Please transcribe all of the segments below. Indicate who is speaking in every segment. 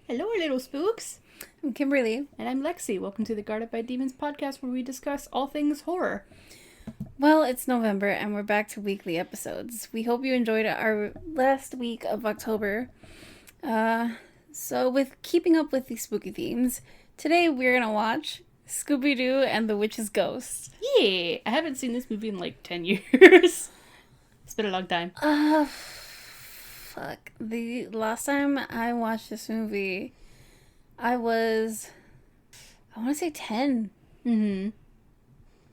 Speaker 1: Hello, little spooks.
Speaker 2: I'm Kimberly.
Speaker 1: And I'm Lexi. Welcome to the Guarded by Demons podcast where we discuss all things horror.
Speaker 2: Well, it's November and we're back to weekly episodes. We hope you enjoyed our last week of October. So with keeping up with the spooky themes, today we're going to watch Scooby-Doo and the Witch's Ghost.
Speaker 1: Yeah, I haven't seen this movie in like 10 years. It's been a long time.
Speaker 2: Fuck. The last time I watched this movie, I want to say 10.
Speaker 1: Mm-hmm.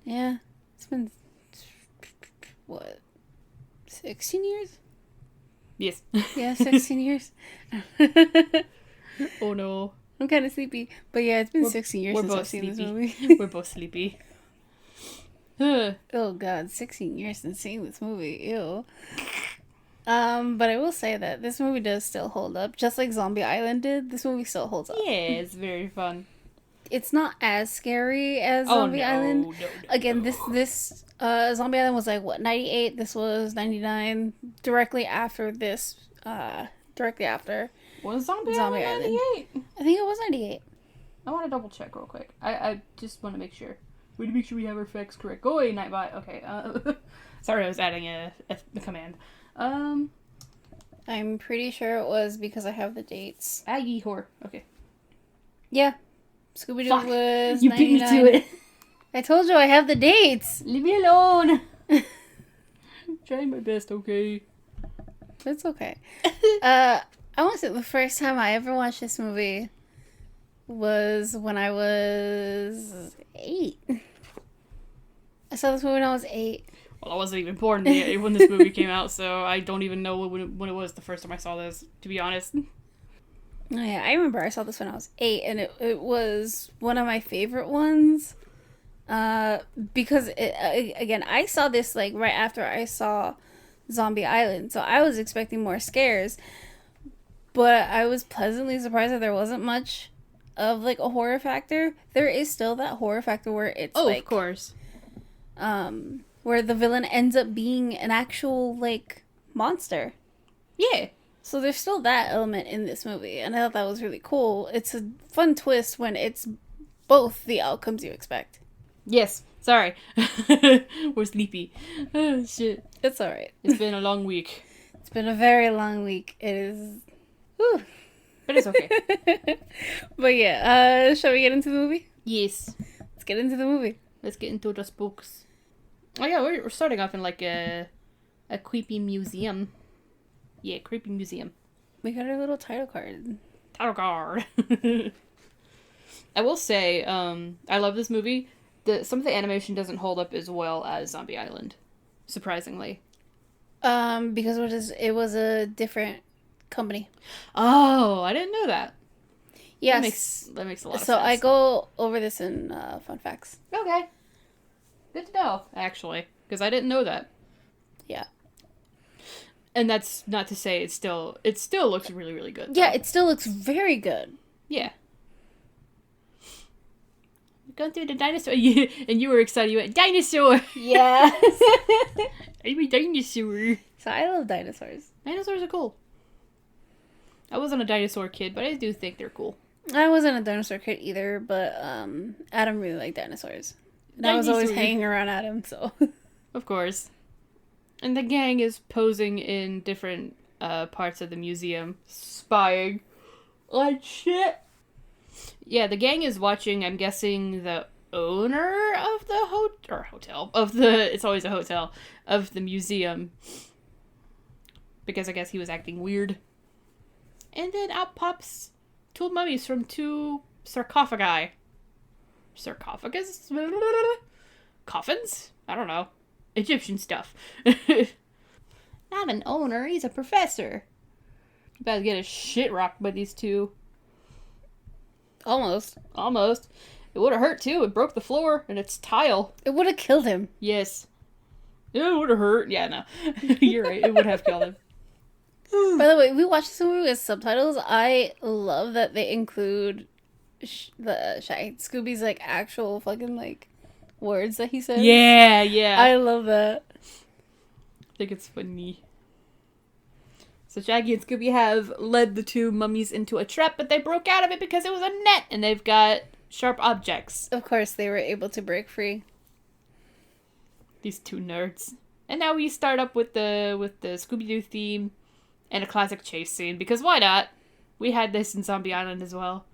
Speaker 2: Yeah. It's been, 16 years?
Speaker 1: Yes.
Speaker 2: Yeah, 16 years.
Speaker 1: Oh no.
Speaker 2: I'm kind of sleepy. But yeah, it's been 16 years since I've seen this movie.
Speaker 1: We're both sleepy.
Speaker 2: Oh god, 16 years since seeing this movie. Ew. But I will say that this movie does still hold up. Just like Zombie Island did, this movie still holds up.
Speaker 1: Yeah, it's very fun.
Speaker 2: It's not as scary as Zombie Island. Again, this Zombie Island was like, 98? This was 99. Directly after this,
Speaker 1: Was Zombie Island 98?
Speaker 2: I think it was 98.
Speaker 1: I want to double check real quick. I just want to make sure. We need to make sure we have our facts correct. Go away, Nightbot. Okay. Sorry, I was adding a command.
Speaker 2: I'm pretty sure it was because I have the dates.
Speaker 1: Aggie whore. Okay.
Speaker 2: Yeah. Scooby-Doo was
Speaker 1: You
Speaker 2: 99.
Speaker 1: beat me to it.
Speaker 2: I told you I have the dates.
Speaker 1: Leave me alone. I'm trying my best, okay?
Speaker 2: It's okay. I want to say the first time I ever watched this movie was when I was 8. I saw this movie when I was 8.
Speaker 1: Well, I wasn't even born when this movie came out, so I don't even know when it was the first time I saw this, to be honest.
Speaker 2: Oh, yeah, I remember I saw this when I was 8, and it was one of my favorite ones. Because, again, I saw this, like, right after I saw Zombie Island, so I was expecting more scares. But I was pleasantly surprised that there wasn't much of, like, a horror factor. There is still that horror factor where it's,
Speaker 1: of course.
Speaker 2: Where the villain ends up being an actual, like, monster.
Speaker 1: Yeah.
Speaker 2: So there's still that element in this movie, and I thought that was really cool. It's a fun twist when it's both the outcomes you expect.
Speaker 1: Yes. Sorry. We're sleepy. Oh, shit.
Speaker 2: It's alright.
Speaker 1: It's been a long week.
Speaker 2: It's been a very long week. It is... Whew.
Speaker 1: But it's okay.
Speaker 2: But yeah, shall we get into the movie?
Speaker 1: Yes.
Speaker 2: Let's get into the movie.
Speaker 1: Let's get into the spooks. Oh yeah, we're starting off in like a creepy museum. Yeah, creepy museum.
Speaker 2: We got our little title card.
Speaker 1: Title card. I will say, I love this movie. Some of the animation doesn't hold up as well as Zombie Island, surprisingly.
Speaker 2: Because it was a different company.
Speaker 1: Oh, I didn't know that.
Speaker 2: Yes.
Speaker 1: That makes a lot of sense.
Speaker 2: So I go over this in fun facts.
Speaker 1: Okay. Good to know, actually, because I didn't know that.
Speaker 2: Yeah.
Speaker 1: And that's not to say it still looks really, really good.
Speaker 2: Yeah, it still looks very good.
Speaker 1: Yeah. We're going through the dinosaur. And you were excited. You went, dinosaur!
Speaker 2: Yeah.
Speaker 1: I'm a dinosaur.
Speaker 2: So I love dinosaurs.
Speaker 1: Dinosaurs are cool. I wasn't a dinosaur kid, but I do think they're cool.
Speaker 2: I wasn't a dinosaur kid either, but Adam really liked dinosaurs. And I was always hanging around Adam, so.
Speaker 1: Of course. And the gang is posing in different parts of the museum, spying on shit. Yeah, the gang is watching, I'm guessing, the owner of the hotel. It's always a hotel. Of the museum. Because I guess he was acting weird. And then out pops 2 mummies from 2 sarcophagi. Sarcophagus? Coffins? I don't know. Egyptian stuff. Not an owner, he's a professor. About to get his shit rocked by these 2.
Speaker 2: Almost.
Speaker 1: It would have hurt too. It broke the floor and it's tile.
Speaker 2: It would have killed him.
Speaker 1: Yes. It would have hurt. Yeah, no. You're right. It would have killed him.
Speaker 2: By the way, we watched this movie with subtitles. I love that they include Scooby's like actual fucking like words that he says.
Speaker 1: Yeah.
Speaker 2: I love that.
Speaker 1: I think it's funny. So Shaggy and Scooby have led the two mummies into a trap, but they broke out of it because it was a net, and they've got sharp objects.
Speaker 2: Of course, they were able to break free.
Speaker 1: These two nerds. And now we start up with the Scooby-Doo theme and a classic chase scene, because why not? We had this in Zombie Island as well.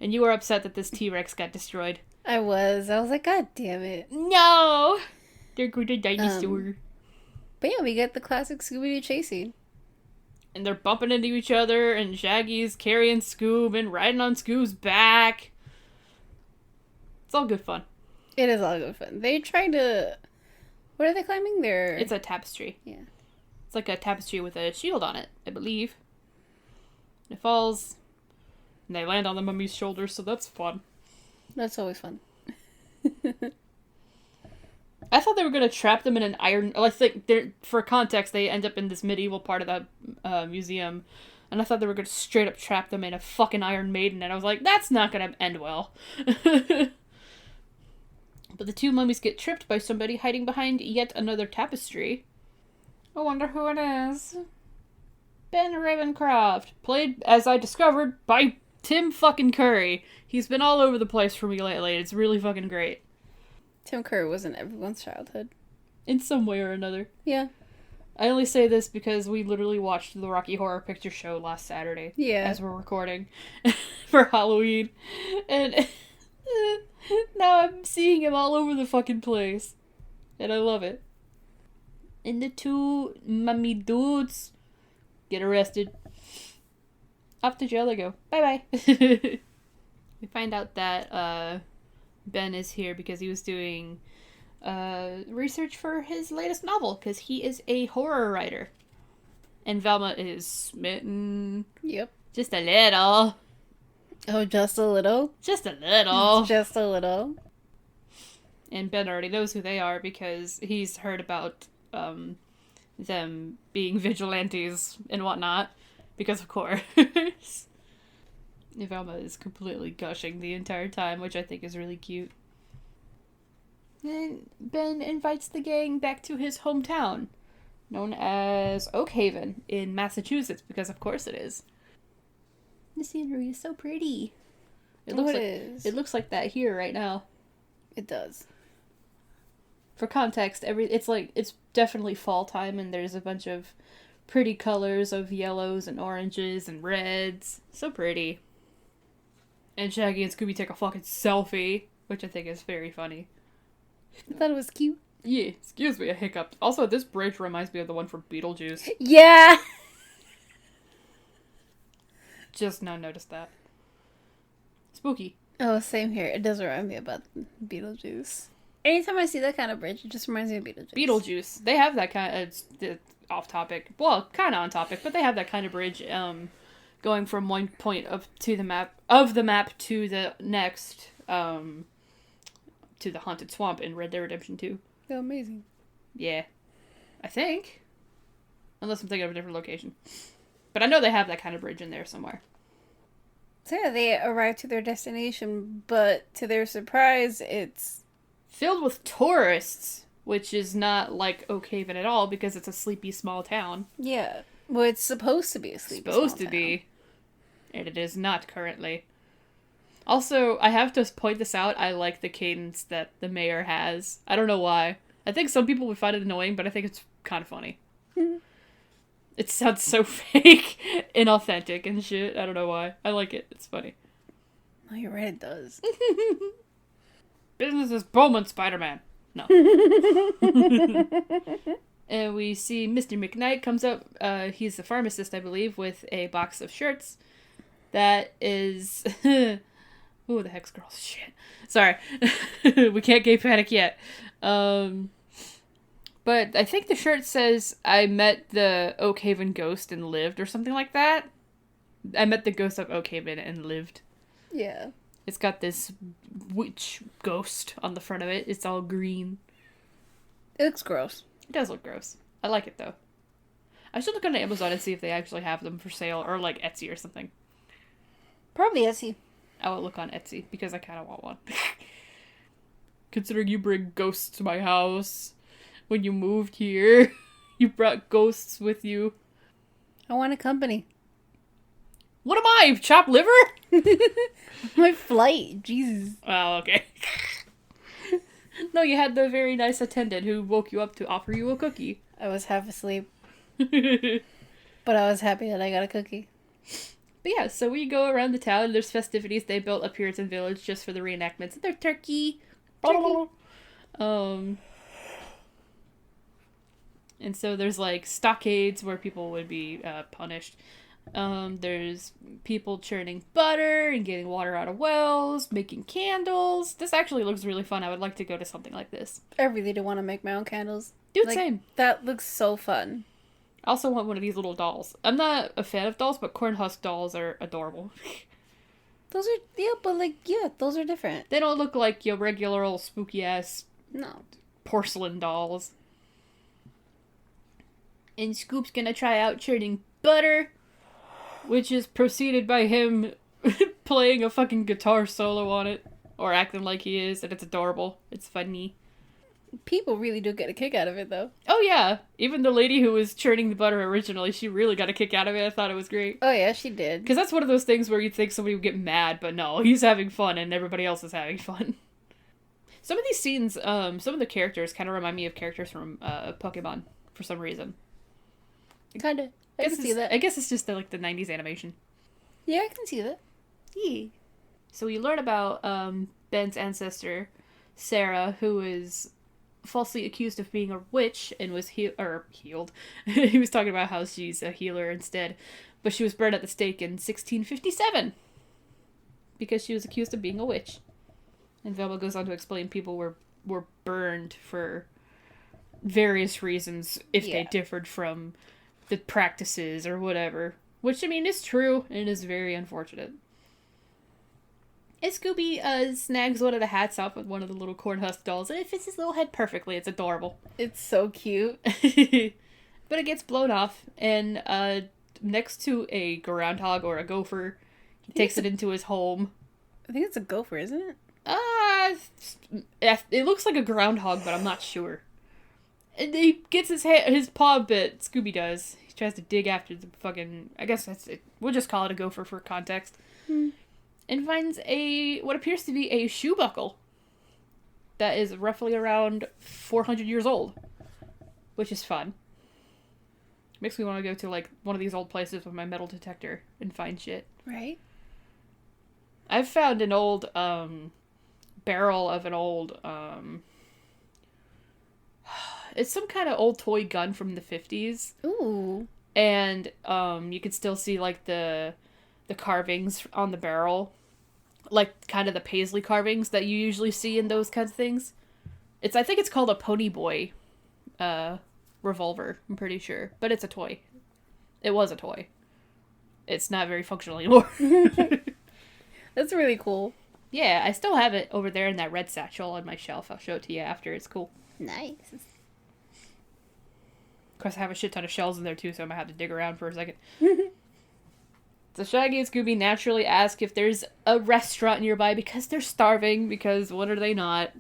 Speaker 1: And you were upset that this T-Rex got destroyed.
Speaker 2: I was like, God damn it.
Speaker 1: No! They're going to dinosaur.
Speaker 2: But yeah, we get the classic Scooby-Doo chase scene.
Speaker 1: And they're bumping into each other, and Shaggy's carrying Scoob and riding on Scoob's back. It's all good fun.
Speaker 2: It is all good fun. They try to... What are they climbing there?
Speaker 1: It's a tapestry.
Speaker 2: Yeah.
Speaker 1: It's like a tapestry with a shield on it, I believe. And it falls, and they land on the mummy's shoulders, so that's fun.
Speaker 2: That's always fun.
Speaker 1: I thought they were going to trap them in an iron... I think, for context, they end up in this medieval part of the museum. And I thought they were going to straight up trap them in a fucking Iron Maiden. And I was like, that's not going to end well. But the two mummies get tripped by somebody hiding behind yet another tapestry. I wonder who it is. Ben Ravencroft. Played, as I discovered, by Tim fucking Curry. He's been all over the place for me lately. It's really fucking great.
Speaker 2: Tim Curry was in everyone's childhood.
Speaker 1: In some way or another.
Speaker 2: Yeah.
Speaker 1: I only say this because we literally watched the Rocky Horror Picture Show last Saturday.
Speaker 2: Yeah.
Speaker 1: As we're recording. For Halloween. And now I'm seeing him all over the fucking place. And I love it. And the two mummy dudes get arrested. Off to jail they go. Bye-bye. We find out that Ben is here because he was doing research for his latest novel, because he is a horror writer. And Velma is smitten.
Speaker 2: Yep.
Speaker 1: Just a little.
Speaker 2: Oh, just a little?
Speaker 1: Just a little.
Speaker 2: Just a little.
Speaker 1: And Ben already knows who they are because he's heard about them being vigilantes and whatnot. Because of course. Velma is completely gushing the entire time, which I think is really cute. And Ben invites the gang back to his hometown, known as Oak Haven in Massachusetts, because of course it is. The scenery is so pretty. It looks like that here right now.
Speaker 2: It does.
Speaker 1: For context, it's definitely fall time, and there's a bunch of pretty colors of yellows and oranges and reds. So pretty. And Shaggy and Scooby take a fucking selfie, which I think is very funny.
Speaker 2: I thought it was cute.
Speaker 1: Yeah, excuse me, a hiccup. Also, this bridge reminds me of the one from Beetlejuice.
Speaker 2: Yeah!
Speaker 1: Just now noticed that. Spooky.
Speaker 2: Oh, same here. It does remind me about Beetlejuice. Anytime I see that kind of bridge, it just reminds me of Beetlejuice.
Speaker 1: Beetlejuice. They have that kind of... It's off topic. Well, kind of on topic, but they have that kind of bridge going from one point of the map to the next... to the Haunted Swamp in Red Dead Redemption 2.
Speaker 2: Oh, amazing.
Speaker 1: Yeah. I think. Unless I'm thinking of a different location. But I know they have that kind of bridge in there somewhere.
Speaker 2: So yeah, they arrive to their destination, but to their surprise, it's...
Speaker 1: filled with tourists, which is not like Oak Haven at all, because it's a sleepy small town.
Speaker 2: Yeah. Well, it's supposed to be a sleepy small town.
Speaker 1: Be. And it is not currently. Also, I have to point this out, I like the cadence that the mayor has. I don't know why. I think some people would find it annoying, but I think it's kind of funny. It sounds so fake, inauthentic and shit. I don't know why. I like it. It's funny.
Speaker 2: Oh, you're right, it does.
Speaker 1: Business is booming, Spider-Man. No. And we see Mr. McKnight comes up. He's the pharmacist, I believe, with a box of shirts. That is... Ooh, the Hex Girls. Shit. Sorry. We can't gay panic yet. But I think the shirt says, I met the Oak Haven ghost and lived, or something like that. I met the ghost of Oak Haven and lived.
Speaker 2: Yeah.
Speaker 1: It's got this witch ghost on the front of it. It's all green.
Speaker 2: It looks gross.
Speaker 1: It does look gross. I like it, though. I should look on Amazon and see if they actually have them for sale, or like Etsy or something.
Speaker 2: Probably Etsy.
Speaker 1: I will look on Etsy, because I kind of want one. Considering you bring ghosts to my house when you moved here. You brought ghosts with you.
Speaker 2: I want a company.
Speaker 1: What am I? Chopped liver?
Speaker 2: My flight. Jesus.
Speaker 1: Oh, okay. No, you had the very nice attendant who woke you up to offer you a cookie.
Speaker 2: I was half asleep,
Speaker 1: But
Speaker 2: but I was happy that I got a cookie.
Speaker 1: yeah, so we go around the town. There's festivities. They built a Puritan village just for the reenactments. They're turkey. And so there's like stockades where people would be punished. There's people churning butter and getting water out of wells, making candles. This actually looks really fun. I would like to go to something like this.
Speaker 2: I really do want to make my own candles.
Speaker 1: Dude,
Speaker 2: Like,
Speaker 1: same.
Speaker 2: That looks so fun.
Speaker 1: I also want one of these little dolls. I'm not a fan of dolls, but corn husk dolls are adorable.
Speaker 2: Those are, yeah, but like, yeah, those are different.
Speaker 1: They don't look like your regular old spooky ass
Speaker 2: No.
Speaker 1: porcelain dolls. And Scoop's gonna try out churning butter, which is preceded by him playing a fucking guitar solo on it. Or acting like he is, and it's adorable. It's funny.
Speaker 2: People really do get a kick out of it, though.
Speaker 1: Oh yeah, even the lady who was churning the butter originally, she really got a kick out of it. I thought it was great.
Speaker 2: Oh, yeah, she did.
Speaker 1: Because that's one of those things where you'd think somebody would get mad, but no, he's having fun and everybody else is having fun. Some of these scenes, some of the characters kind of remind me of characters from Pokemon, for some reason.
Speaker 2: Kind of. I can see that.
Speaker 1: I guess it's just the 90s animation.
Speaker 2: Yeah, I can see that.
Speaker 1: Yeah. So we learn about Ben's ancestor, Sarah, who is falsely accused of being a witch and was healed. He was talking about how she's a healer instead, but she was burned at the stake in 1657 because she was accused of being a witch. And Velma goes on to explain people were burned for various reasons if they differed from the practices or whatever, which I mean is true and is very unfortunate. And Scooby snags one of the hats off with one of the little corn husk dolls, and it fits his little head perfectly. It's adorable.
Speaker 2: It's so cute.
Speaker 1: But it gets blown off, and next to a groundhog or a gopher, he takes it into his home.
Speaker 2: I think it's a gopher, isn't it?
Speaker 1: It looks like a groundhog, but I'm not sure. And he gets his paw bit. Scooby does. He tries to dig after the fucking... I guess that's it. We'll just call it a gopher for context. And finds what appears to be a shoe buckle that is roughly around 400 years old, which is fun. Makes me want to go to one of these old places with my metal detector and find shit.
Speaker 2: Right.
Speaker 1: I've found an old barrel of an old it's some kind of old toy gun from the 50s.
Speaker 2: Ooh.
Speaker 1: And you can still see the carvings on the barrel. Kind of the paisley carvings that you usually see in those kinds of things. I think it's called a Pony Boy revolver, I'm pretty sure. But it's a toy. It was a toy. It's not very functional anymore.
Speaker 2: That's really cool.
Speaker 1: Yeah, I still have it over there in that red satchel on my shelf. I'll show it to you after. It's cool.
Speaker 2: Nice.
Speaker 1: Of course, I have a shit ton of shells in there too, so I'm gonna have to dig around for a second. So Shaggy and Scooby naturally ask if there's a restaurant nearby because they're starving, because what are they not?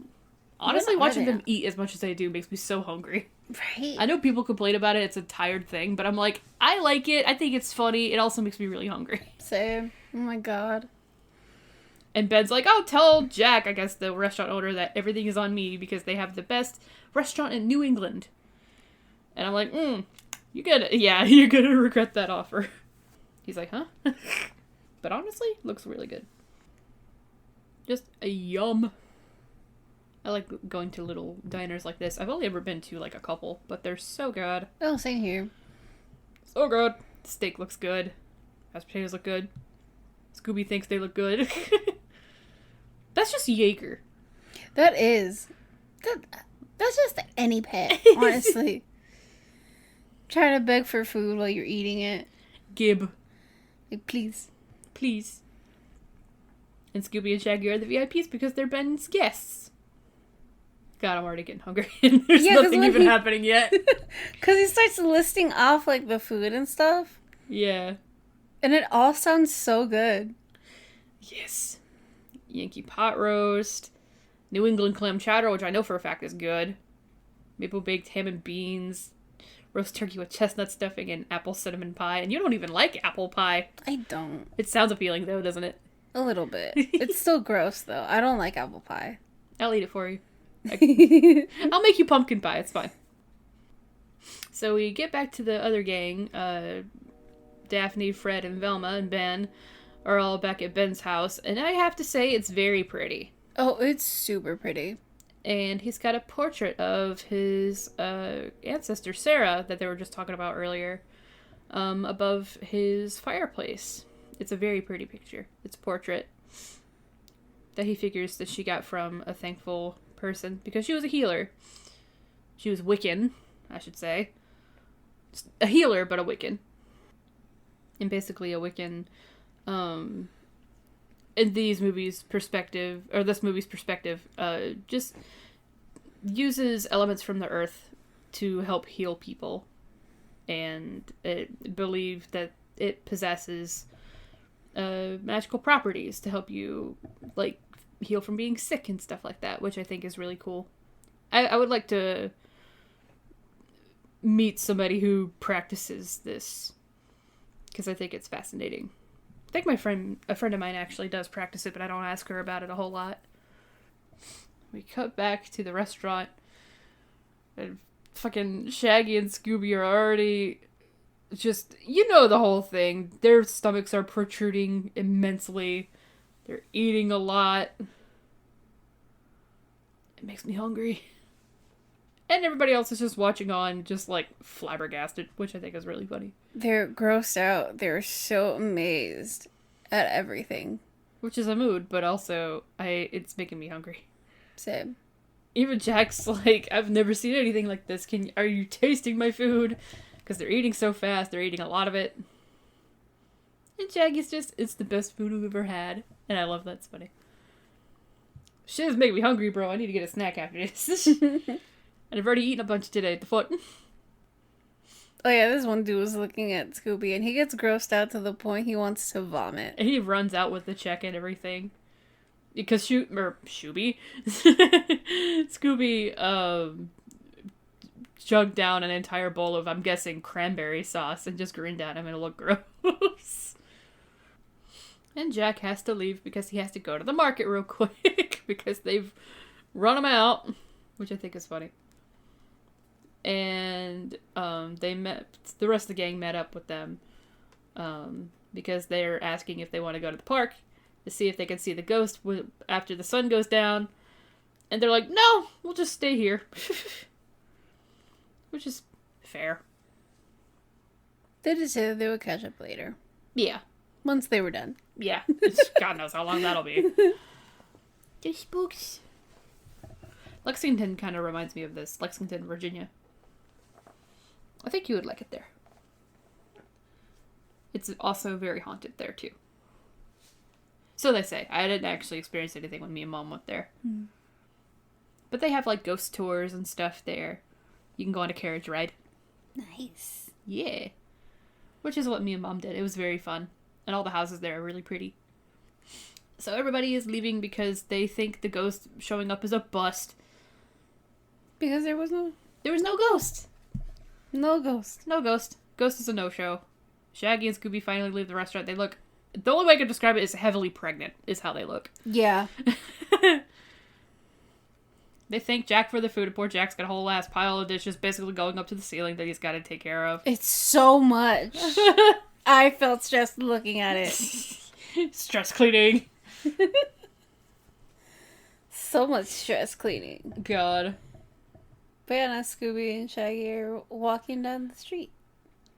Speaker 1: Honestly, watching them eat as much as they do makes me so hungry.
Speaker 2: Right.
Speaker 1: I know people complain about it, it's a tired thing, but I'm like, I like it, I think it's funny, it also makes me really hungry.
Speaker 2: Same. Oh my god.
Speaker 1: And Ben's like, oh, tell Jack, I guess the restaurant owner, that everything is on me because they have the best restaurant in New England. And I'm like, you're gonna regret that offer. He's like, huh? But honestly, looks really good. Just a yum. I like going to little diners like this. I've only ever been to a couple, but they're so good.
Speaker 2: Oh, same here.
Speaker 1: So good. The steak looks good. Mashed potatoes look good. Scooby thinks they look good. That's just Jaeger.
Speaker 2: That is. That's just any pet, honestly. Trying to beg for food while you're eating it.
Speaker 1: Gib.
Speaker 2: Like, please.
Speaker 1: Please. And Scooby and Shaggy are the VIPs because they're Ben's guests. God, I'm already getting hungry. There's nothing even happening yet.
Speaker 2: Because he starts listing off, the food and stuff.
Speaker 1: Yeah.
Speaker 2: And it all sounds so good.
Speaker 1: Yes. Yankee pot roast. New England clam chowder, which I know for a fact is good. Maple baked ham and beans. roast turkey with chestnut stuffing and apple cinnamon pie. And you don't even like apple pie.
Speaker 2: I don't.
Speaker 1: It sounds appealing, though, doesn't it?
Speaker 2: A little bit. It's still gross, though. I don't like apple pie.
Speaker 1: I'll eat it for you. I'll make you pumpkin pie. It's fine. So we get back to the other gang. Daphne, Fred, and Velma and Ben are all back at Ben's house. And I have to say, it's very pretty.
Speaker 2: Oh, it's super pretty.
Speaker 1: And he's got a portrait of his ancestor, Sarah, that they were just talking about earlier, above his fireplace. It's a very pretty picture. It's a portrait that he figures that she got from a thankful person, because she was a healer. She was Wiccan, I should say. A healer, but a Wiccan. And basically a Wiccan, in this movie's perspective, just uses elements from the earth to help heal people. And it believed that it possesses magical properties to help you, like, heal from being sick and stuff like that, which I think is really cool. I would like to meet somebody who practices this, because I think it's fascinating. I think a friend of mine actually does practice it, but I don't ask her about it a whole lot. We cut back to the restaurant, and fucking Shaggy and Scooby are already just, the whole thing. Their stomachs are protruding immensely. They're eating a lot. It makes me hungry. And everybody else is just watching on, just like flabbergasted, which I think is really funny.
Speaker 2: They're grossed out. They're so amazed at everything.
Speaker 1: Which is a mood, but also it's making me hungry.
Speaker 2: Same.
Speaker 1: Even Jack's like, I've never seen anything like this. Are you tasting my food? Because they're eating so fast. They're eating a lot of it. And Shaggy's just, it's the best food we've ever had. And I love that. It's funny. Shit is making me hungry, bro. I need to get a snack after this. And I've already eaten a bunch today at the foot.
Speaker 2: Oh yeah, this one dude was looking at Scooby and he gets grossed out to the point he wants to vomit.
Speaker 1: And he runs out with the check and everything. Because Scooby chugged down an entire bowl of, I'm guessing, cranberry sauce and just grinned at him and it looked gross. And Jack has to leave because he has to go to the market real quick because they've run him out, which I think is funny. And the rest of the gang met up with them because they're asking if they want to go to the park to see if they can see the ghost after the sun goes down. And they're like, no, we'll just stay here. Which is fair.
Speaker 2: They just said they would catch up later.
Speaker 1: Yeah.
Speaker 2: Once they were done.
Speaker 1: Yeah. God knows how long that'll be. The spooks. Lexington kind of reminds me of this. Lexington, Virginia. I think you would like it there. It's also very haunted there, too. So they say. I didn't actually experience anything when me and Mom went there. Mm. But they have, like, ghost tours and stuff there. You can go on a carriage ride.
Speaker 2: Nice.
Speaker 1: Yeah. Which is what me and Mom did. It was very fun. And all the houses there are really pretty. So everybody is leaving because they think the ghost showing up is a bust.
Speaker 2: Because there was no
Speaker 1: ghost.
Speaker 2: No ghost.
Speaker 1: No ghost. Ghost is a no-show. Shaggy and Scooby finally leave the restaurant. They look... The only way I can describe it is heavily pregnant, is how they look.
Speaker 2: Yeah.
Speaker 1: They thank Jack for the food, and poor Jack's got a whole ass pile of dishes basically going up to the ceiling that he's got to take care of.
Speaker 2: It's so much. I felt stressed looking at it.
Speaker 1: Stress cleaning.
Speaker 2: So much stress cleaning.
Speaker 1: God.
Speaker 2: But yeah, now Scooby and Shaggy are walking down the street.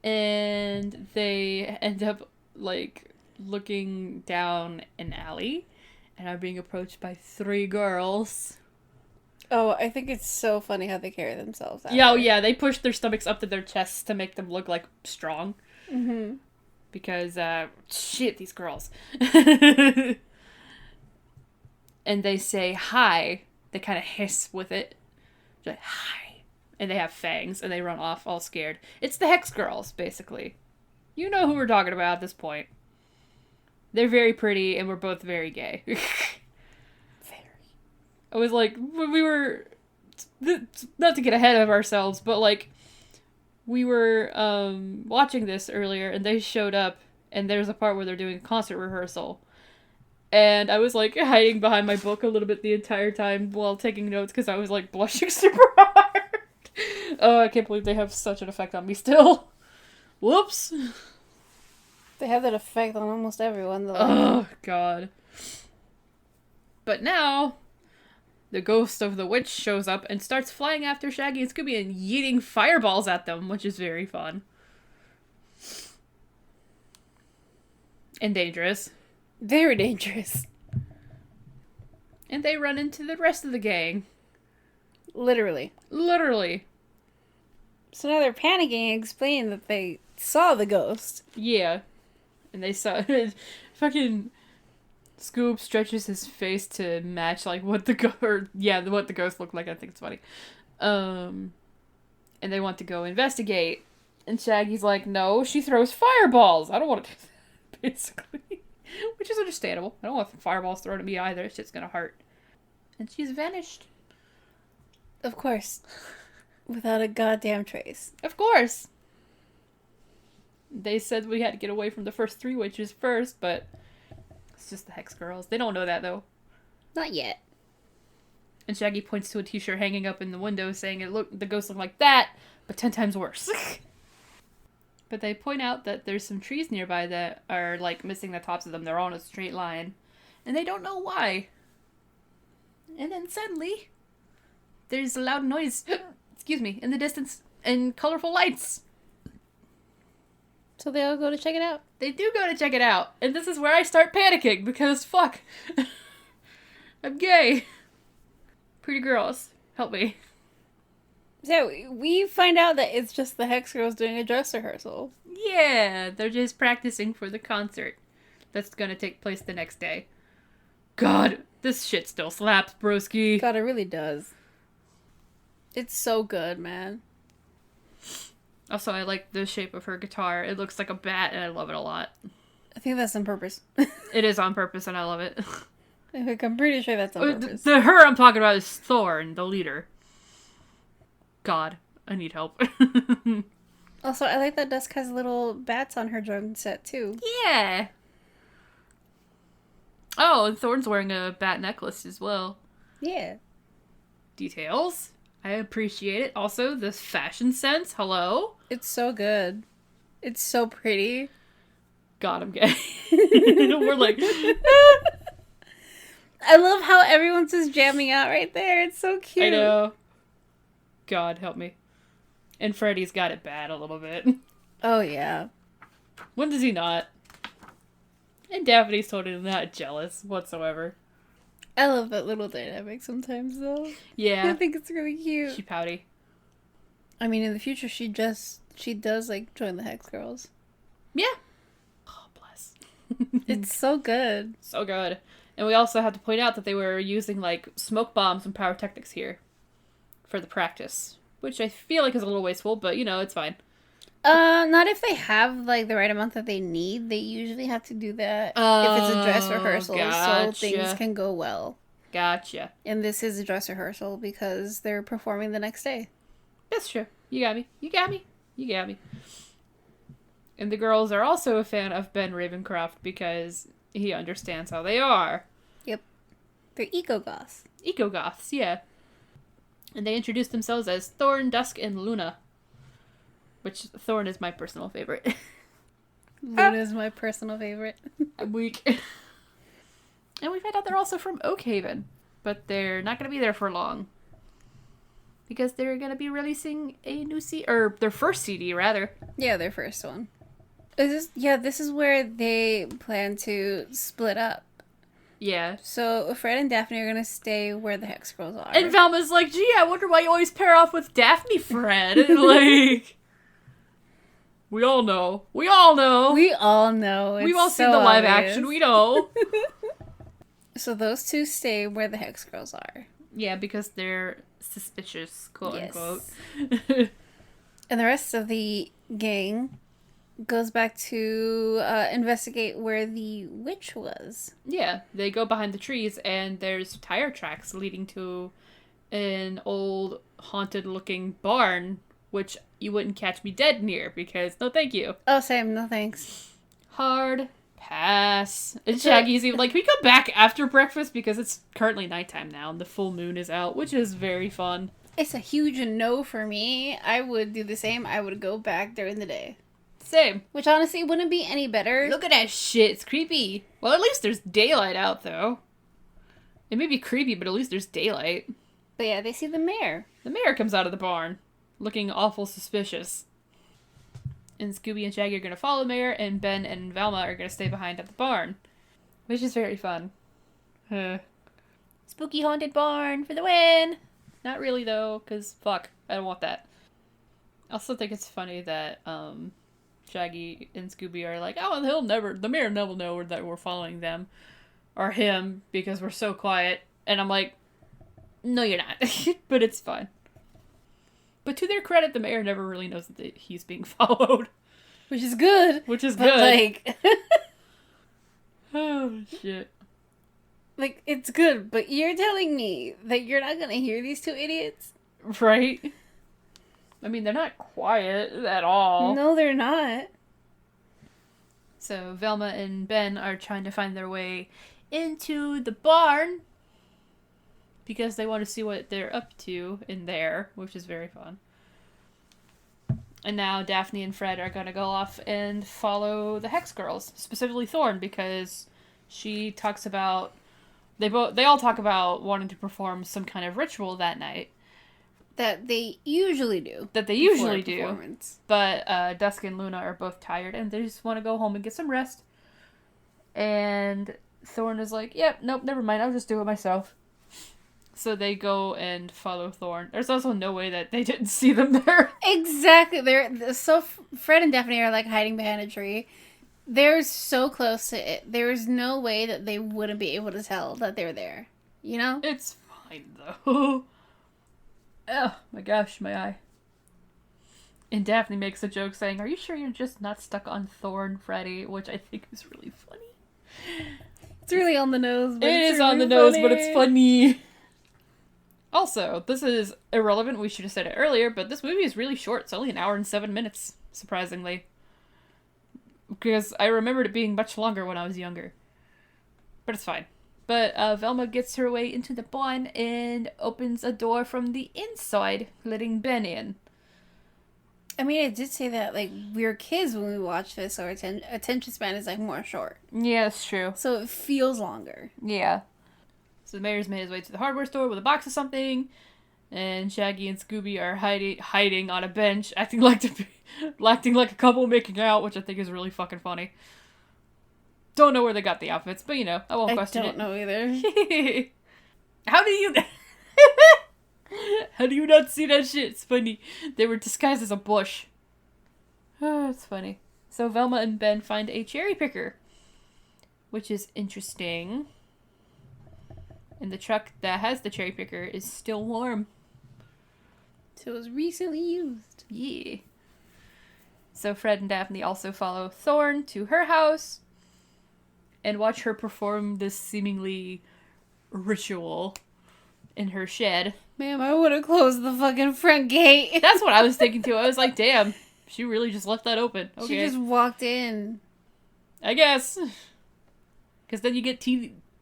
Speaker 1: And they end up, like, looking down an alley and are being approached by 3 girls.
Speaker 2: Oh, I think it's so funny how they carry themselves.
Speaker 1: Yeah, yeah, they push their stomachs up to their chests to make them look, like, strong.
Speaker 2: Mm-hmm.
Speaker 1: Because, shit, these girls. And they say hi. They kind of hiss with it. They're like, hi. And they have fangs, and they run off all scared. It's the Hex Girls, basically. You know who we're talking about at this point. They're very pretty, and we're both very gay. Very. I was like, when we were... Not to get ahead of ourselves, but, like, we were watching this earlier, and they showed up, and there's a part where they're doing a concert rehearsal. And I was, like, hiding behind my book a little bit the entire time while taking notes because I was, like, blushing super hard. Oh, I can't believe they have such an effect on me still. Whoops.
Speaker 2: They have that effect on almost everyone, though.
Speaker 1: Oh, God. But now, the ghost of the witch shows up and starts flying after Shaggy and Scooby and yeeting fireballs at them, which is very fun. And dangerous.
Speaker 2: Very dangerous.
Speaker 1: And they run into the rest of the gang.
Speaker 2: Literally.
Speaker 1: Literally.
Speaker 2: So now they're panicking and explaining that they saw the ghost.
Speaker 1: Yeah. And they saw... fucking... Scoob stretches his face to match, like, what the ghost looked like. I think it's funny. And they want to go investigate. And Shaggy's like, no, she throws fireballs. I don't want to do that, basically. Which is understandable. I don't want fireballs thrown at me either. It's just gonna hurt. And she's vanished.
Speaker 2: Of course. Without a goddamn trace.
Speaker 1: Of course. They said we had to get away from the first 3 witches first, but it's just the Hex Girls. They don't know that, though.
Speaker 2: Not yet.
Speaker 1: And Shaggy points to a t-shirt hanging up in the window saying the ghosts look like that, but 10 times worse. But they point out that there's some trees nearby that are, like, missing the tops of them. They're all in a straight line. And they don't know why. And then suddenly, there's a loud noise, excuse me, in the distance, and colorful lights.
Speaker 2: So they all go to check it out.
Speaker 1: They do go to check it out. And this is where I start panicking, because fuck. I'm gay. Pretty girls, help me.
Speaker 2: So we find out that it's just the Hex Girls doing a dress rehearsal.
Speaker 1: Yeah, they're just practicing for the concert that's gonna take place the next day. God, this shit still slaps, broski.
Speaker 2: God, it really does. It's so good, man.
Speaker 1: Also, I like the shape of her guitar. It looks like a bat, and I love it a lot.
Speaker 2: I think that's on purpose.
Speaker 1: It is on purpose, and I love it.
Speaker 2: I'm pretty sure that's on purpose.
Speaker 1: The her I'm talking about is Thorn, the leader. God, I need help.
Speaker 2: Also, I like that Dusk has little bats on her drum set, too.
Speaker 1: Yeah. Oh, and Thorn's wearing a bat necklace as well.
Speaker 2: Yeah.
Speaker 1: Details. I appreciate it. Also, this fashion sense. Hello?
Speaker 2: It's so good. It's so pretty.
Speaker 1: God, I'm gay. We're like...
Speaker 2: I love how everyone's just jamming out right there. It's so cute.
Speaker 1: I know. God, help me. And Freddy's got it bad a little bit.
Speaker 2: Oh, yeah.
Speaker 1: When does he not? And Daphne's totally not jealous whatsoever.
Speaker 2: I love that little dynamic sometimes, though.
Speaker 1: Yeah.
Speaker 2: I think it's really cute.
Speaker 1: She pouty.
Speaker 2: I mean, in the future, she does, like, join the Hex Girls.
Speaker 1: Yeah. Oh, bless.
Speaker 2: It's so good.
Speaker 1: So good. And we also have to point out that they were using, like, smoke bombs and pyrotechnics here for the practice. Which I feel like is a little wasteful, but, you know, it's fine.
Speaker 2: Not if they have, like, the right amount that they need. They usually have to do that if it's a dress rehearsal,
Speaker 1: gotcha.
Speaker 2: so things can go well.
Speaker 1: Gotcha.
Speaker 2: And this is a dress rehearsal because they're performing the next day.
Speaker 1: That's true. You got me. You got me. You got me. And the girls are also a fan of Ben Ravencroft because he understands how they are.
Speaker 2: Yep. They're eco-goths.
Speaker 1: Eco-goths, yeah. And they introduce themselves as Thorn, Dusk, and Luna. Which, Thorn is my personal favorite.
Speaker 2: Luna's my personal favorite.
Speaker 1: I'm weak. And we find out they're also from Oakhaven. But they're not going to be there for long. Because they're going to be releasing a new CD, or their first CD, rather.
Speaker 2: Yeah, their first one. This is where they plan to split up.
Speaker 1: Yeah.
Speaker 2: So Fred and Daphne are going to stay where the Hex Girls are.
Speaker 1: And Velma's like, gee, I wonder why you always pair off with Daphne, Fred. And like... We all know. We all know.
Speaker 2: We all know.
Speaker 1: We've all seen the live action. We know.
Speaker 2: So those two stay where the Hex Girls are.
Speaker 1: Yeah, because they're suspicious, quote unquote.
Speaker 2: And the rest of the gang goes back to investigate where the witch was.
Speaker 1: Yeah, they go behind the trees and there's tire tracks leading to an old haunted looking barn which you wouldn't catch me dead near because no thank you.
Speaker 2: Oh, same. No thanks.
Speaker 1: Hard pass. And Shaggy's even like, can we come back after breakfast because it's currently nighttime now and the full moon is out, which is very fun.
Speaker 2: It's a huge no for me. I would do the same. I would go back during the day.
Speaker 1: Same.
Speaker 2: Which honestly wouldn't be any better.
Speaker 1: Look at that shit. It's creepy. Well, at least there's daylight out, though. It may be creepy, but at least there's daylight.
Speaker 2: But yeah, they see the mayor.
Speaker 1: The mayor comes out of the barn, looking awful suspicious. And Scooby and Shaggy are going to follow the mayor, and Ben and Velma are going to stay behind at the barn. Which is very fun. Spooky haunted barn for the win! Not really, though, because fuck, I don't want that. I also think it's funny that, Shaggy and Scooby are like, oh, the mayor never know that we're following them. Or him, because we're so quiet. And I'm like, no, you're not. But it's fine. But to their credit, the mayor never really knows that he's being followed.
Speaker 2: Which is good.
Speaker 1: Which is
Speaker 2: but
Speaker 1: good.
Speaker 2: Like...
Speaker 1: oh, shit.
Speaker 2: Like, it's good, but you're telling me that you're not gonna hear these two idiots?
Speaker 1: Right? I mean, they're not quiet at all.
Speaker 2: No, they're not.
Speaker 1: So Velma and Ben are trying to find their way into the barn because they want to see what they're up to in there, which is very fun. And now Daphne and Fred are going to go off and follow the Hex Girls, specifically Thorn, because she talks about... They all talk about wanting to perform some kind of ritual that night.
Speaker 2: That they usually do.
Speaker 1: But Dusk and Luna are both tired and they just want to go home and get some rest. And Thorn is like, yep, nope, never mind, I'll just do it myself. So they go and follow Thorn. There's also no way that they didn't see them there.
Speaker 2: Exactly. So Fred and Daphne are like hiding behind a tree. They're so close to it. There's no way that they wouldn't be able to tell that they're there. You know?
Speaker 1: It's fine, though. Oh, my gosh, my eye. And Daphne makes a joke saying, are you sure you're just not stuck on Thorn, Freddy? Which I think is really funny.
Speaker 2: It's really on the nose. But
Speaker 1: it is really on the nose, but it's funny. Also, this is irrelevant. We should have said it earlier, but this movie is really short. It's only 1 hour and 7 minutes, surprisingly. Because I remembered it being much longer when I was younger. But it's fine. But Velma gets her way into the barn and opens a door from the inside, letting Ben in.
Speaker 2: I mean, it did say that, like, we were kids when we watched this, so our attention span is, like, more short.
Speaker 1: Yeah, that's true.
Speaker 2: So it feels longer.
Speaker 1: Yeah. So the mayor's made his way to the hardware store with a box of something, and Shaggy and Scooby are hiding on a bench, acting like a couple making out, which I think is really fucking funny. Don't know where they got the outfits, but you know, I won't question it.
Speaker 2: I don't know either.
Speaker 1: How do you not see that shit? It's funny. They were disguised as a bush. Oh, it's funny. So Velma and Ben find a cherry picker, which is interesting. And the truck that has the cherry picker is still warm.
Speaker 2: So it was recently used.
Speaker 1: Yeah. So Fred and Daphne also follow Thorn to her house and watch her perform this seemingly ritual in her shed.
Speaker 2: Ma'am, I would have closed the fucking front gate.
Speaker 1: That's what I was thinking too. I was like, damn, she really just left that open. Okay.
Speaker 2: She just walked in.
Speaker 1: I guess. Because then you get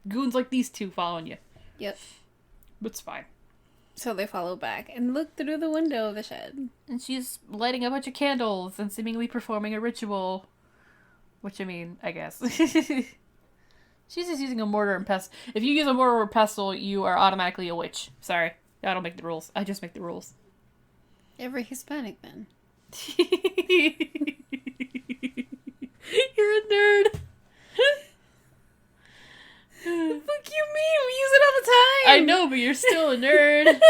Speaker 1: goons like these two following you.
Speaker 2: Yep.
Speaker 1: But it's fine.
Speaker 2: So they follow back and look through the window of the shed.
Speaker 1: And she's lighting a bunch of candles and seemingly performing a ritual. Which, I mean, I guess. She's just using a mortar and pestle. If you use a mortar or pestle, you are automatically a witch. Sorry. I don't make the rules. I just make the rules.
Speaker 2: Every Hispanic, then.
Speaker 1: You're a nerd.
Speaker 2: The fuck you mean? We use it all the time.
Speaker 1: I know, but you're still a nerd.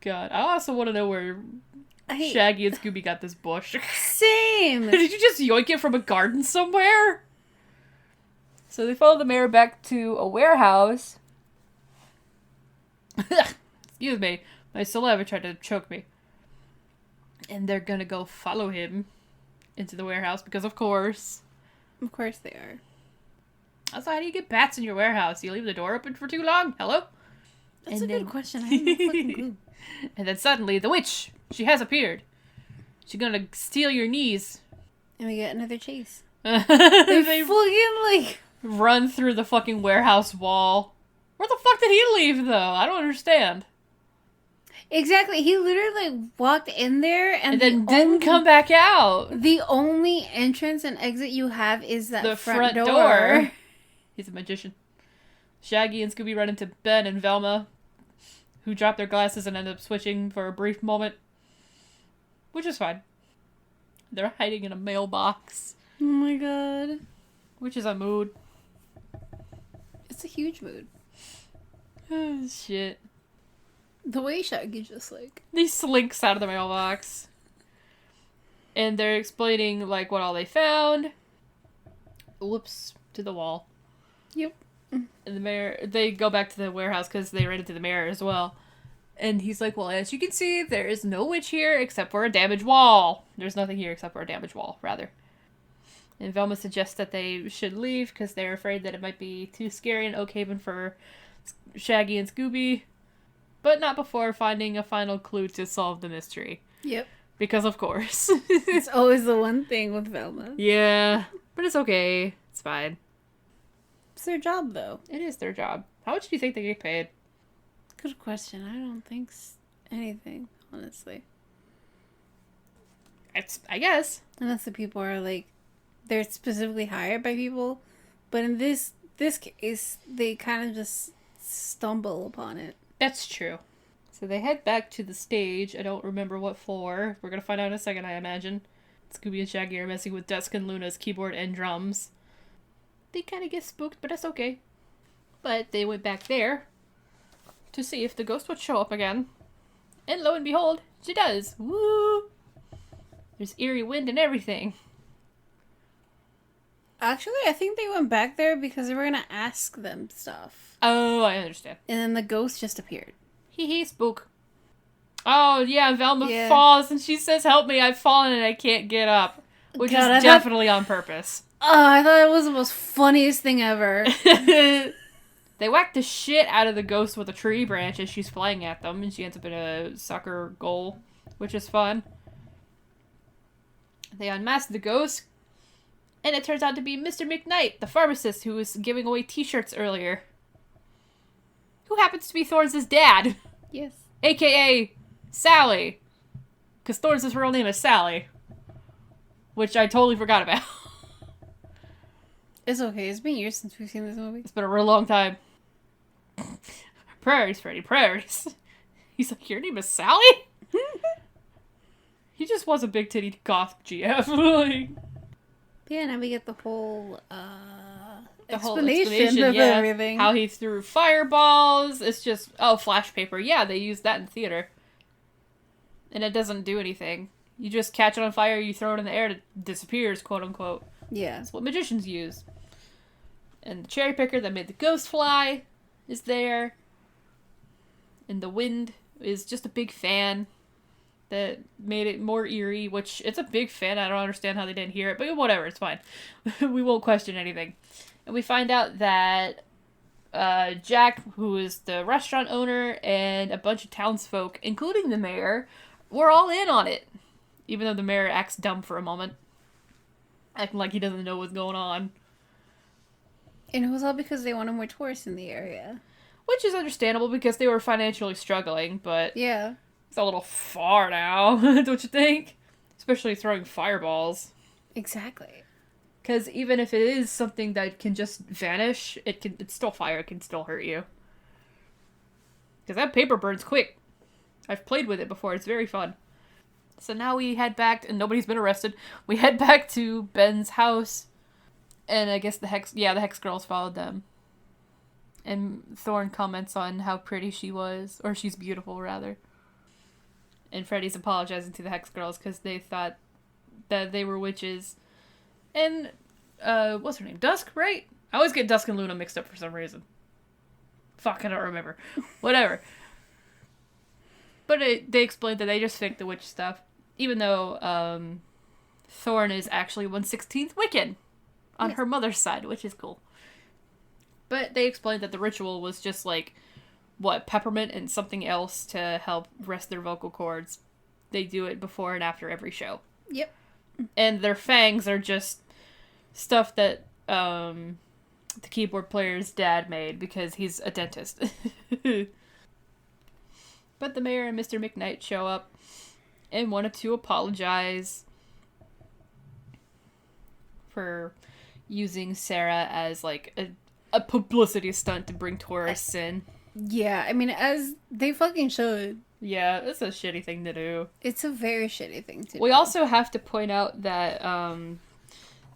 Speaker 1: God, I also want to know where Shaggy and Scooby got this bush.
Speaker 2: Same.
Speaker 1: Did you just yoink it from a garden somewhere? So they follow the mayor back to a warehouse. Excuse me. My saliva tried to choke me. And they're gonna go follow him into the warehouse because of course.
Speaker 2: Of course they are.
Speaker 1: Also, how do you get bats in your warehouse? You leave the door open for too long? Hello?
Speaker 2: That's a good question. I have no fucking clue.
Speaker 1: And then suddenly the witch She has appeared. She's gonna steal your knees.
Speaker 2: And we get another chase.
Speaker 1: They
Speaker 2: fucking, like...
Speaker 1: run through the fucking warehouse wall. Where the fuck did he leave, though? I don't understand.
Speaker 2: Exactly. He literally, like, walked in there and
Speaker 1: then didn't come back out.
Speaker 2: The only entrance and exit you have is that
Speaker 1: the
Speaker 2: front door.
Speaker 1: He's a magician. Shaggy and Scooby run into Ben and Velma, who drop their glasses and end up switching for a brief moment. Which is fine. They're hiding in a mailbox.
Speaker 2: Oh my god.
Speaker 1: Which is a mood.
Speaker 2: It's a huge mood.
Speaker 1: Oh, shit.
Speaker 2: The way Shaggy just, like...
Speaker 1: He slinks out of the mailbox. And they're explaining, like, what all they found. Whoops. To the wall.
Speaker 2: Yep.
Speaker 1: And the mayor... They go back to the warehouse because they ran into the mayor as well. And he's like, well, as you can see, there is no witch here except for a damaged wall. There's nothing here except for a damaged wall, rather. And Velma suggests that they should leave because they're afraid that it might be too scary in Oakhaven for Shaggy and Scooby. But not before finding a final clue to solve the mystery.
Speaker 2: Yep.
Speaker 1: Because of course.
Speaker 2: It's always the one thing with Velma.
Speaker 1: Yeah, but it's okay. It's fine.
Speaker 2: It's their job, though.
Speaker 1: It is their job. How much do you think they get paid?
Speaker 2: Good question. I don't think anything, honestly.
Speaker 1: I guess.
Speaker 2: Unless the people are, like, they're specifically hired by people. But in this case, they kind of just stumble upon it.
Speaker 1: That's true. So they head back to the stage. I don't remember what floor. We're going to find out in a second, I imagine. Scooby and Shaggy are messing with Dusk and Luna's keyboard and drums. They kind of get spooked, but that's okay. But they went back there to see if the ghost would show up again. And lo and behold, she does. Woo! There's eerie wind and everything.
Speaker 2: Actually, I think they went back there because they were going to ask them stuff.
Speaker 1: Oh, I understand.
Speaker 2: And then the ghost just appeared.
Speaker 1: Hee hee, spook. Oh, yeah, Velma falls and she says, help me, I've fallen and I can't get up. Which is definitely on purpose.
Speaker 2: Oh, I thought it was the most funniest thing ever.
Speaker 1: They whack the shit out of the ghost with a tree branch as she's flying at them, and she ends up in a soccer goal, which is fun. They unmask the ghost, and it turns out to be Mr. McKnight, the pharmacist who was giving away t-shirts earlier. Who happens to be Thorns' dad.
Speaker 2: Yes.
Speaker 1: AKA Sally. Because Thorns' real name is Sally. Which I totally forgot about.
Speaker 2: It's okay. It's been years since we've seen this movie.
Speaker 1: It's been a real long time. Prairies, Freddy, prairies. He's like, your name is Sally? He just was a big titty goth GF. Like,
Speaker 2: yeah, now we get the whole explanation of everything.
Speaker 1: How he threw fireballs. It's just, flash paper. Yeah, they used that in theater. And it doesn't do anything. You just catch it on fire, you throw it in the air, it disappears, quote unquote.
Speaker 2: Yeah.
Speaker 1: That's what magicians use. And the cherry picker that made the ghost fly is there. And the wind is just a big fan that made it more eerie, which it's a big fan. I don't understand how they didn't hear it, but whatever, it's fine. We won't question anything. And we find out that Jack, who is the restaurant owner, and a bunch of townsfolk, including the mayor, were all in on it. Even though the mayor acts dumb for a moment. Acting like he doesn't know what's going on.
Speaker 2: And it was all because they wanted more tourists in the area.
Speaker 1: Which is understandable because they were financially struggling, but...
Speaker 2: yeah.
Speaker 1: It's a little far now, don't you think? Especially throwing fireballs.
Speaker 2: Exactly.
Speaker 1: Because even if it is something that can just vanish, it's still fire, it can still hurt you. Because that paper burns quick. I've played with it before, it's very fun. So now we head back, and nobody's been arrested. We head back to Ben's house, and I guess the Hex Girls followed them. And Thorn comments on how pretty she was, or she's beautiful, rather. And Freddy's apologizing to the Hex Girls because they thought that they were witches. And, what's her name? Dusk, right? I always get Dusk and Luna mixed up for some reason. Fuck, I don't remember. Whatever. But they explained that they just faked the witch stuff. Even though Thorn is actually 1/16th Wiccan on her mother's side, which is cool. But they explained that the ritual was just like, peppermint and something else to help rest their vocal cords. they do it before and after every show.
Speaker 2: Yep.
Speaker 1: And their fangs are just stuff that the keyboard player's dad made because he's a dentist. But the mayor and Mr. McKnight show up and wanted to apologize for using Sarah as like a publicity stunt to bring tourists in.
Speaker 2: Yeah, I mean, as they fucking should.
Speaker 1: Yeah, it's a shitty thing to do.
Speaker 2: It's a very shitty thing to do.
Speaker 1: We also have to point out that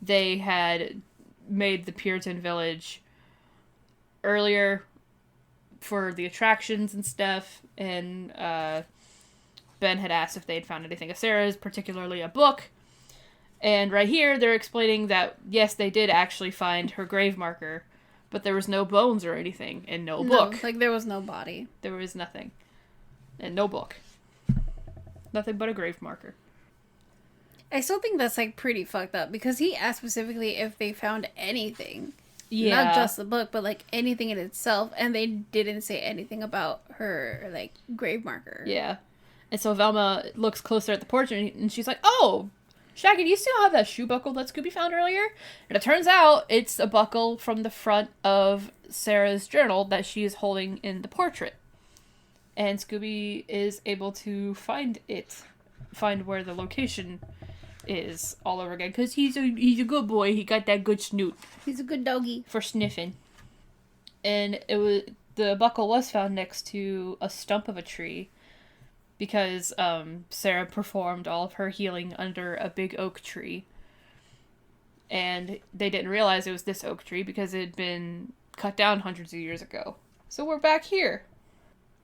Speaker 1: they had made the Puritan Village earlier for the attractions and stuff, and Ben had asked if they'd found anything of Sarah's, particularly a book. And right here, they're explaining that, yes, they did actually find her grave marker, but there was no bones or anything, and no book.
Speaker 2: Like, there was no body.
Speaker 1: There was nothing. And no book. Nothing but a grave marker.
Speaker 2: I still think that's, like, pretty fucked up, because he asked specifically if they found anything.
Speaker 1: Yeah.
Speaker 2: Not just the book, but, like, anything in itself, and they didn't say anything about her, like, grave marker.
Speaker 1: Yeah. And so Velma looks closer at the portrait, and she's like, oh, Shaggy, do you still have that shoe buckle that Scooby found earlier? And it turns out it's a buckle from the front of Sarah's journal that she is holding in the portrait. And Scooby is able to find where the location is all over again. Because he's a good boy. He got that good snoot.
Speaker 2: He's a good doggy.
Speaker 1: For sniffing. And the buckle was found next to a stump of a tree. Because Sarah performed all of her healing under a big oak tree. And they didn't realize it was this oak tree because it had been cut down hundreds of years ago. So we're back here.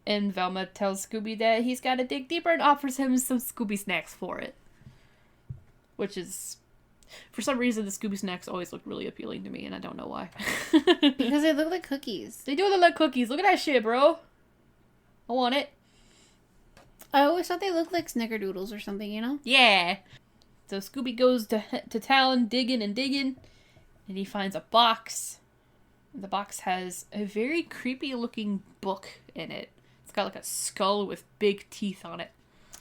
Speaker 1: And Velma tells Scooby that he's got to dig deeper and offers him some Scooby snacks for it. Which is... For some reason, the Scooby snacks always look really appealing to me, and I don't know why.
Speaker 2: Because they look like cookies.
Speaker 1: They do look like cookies. Look at that shit, bro. I want it.
Speaker 2: I always thought they looked like snickerdoodles or something, you know?
Speaker 1: Yeah. So Scooby goes to town digging, and he finds a box. The box has a very creepy looking book in it. It's got like a skull with big teeth on it.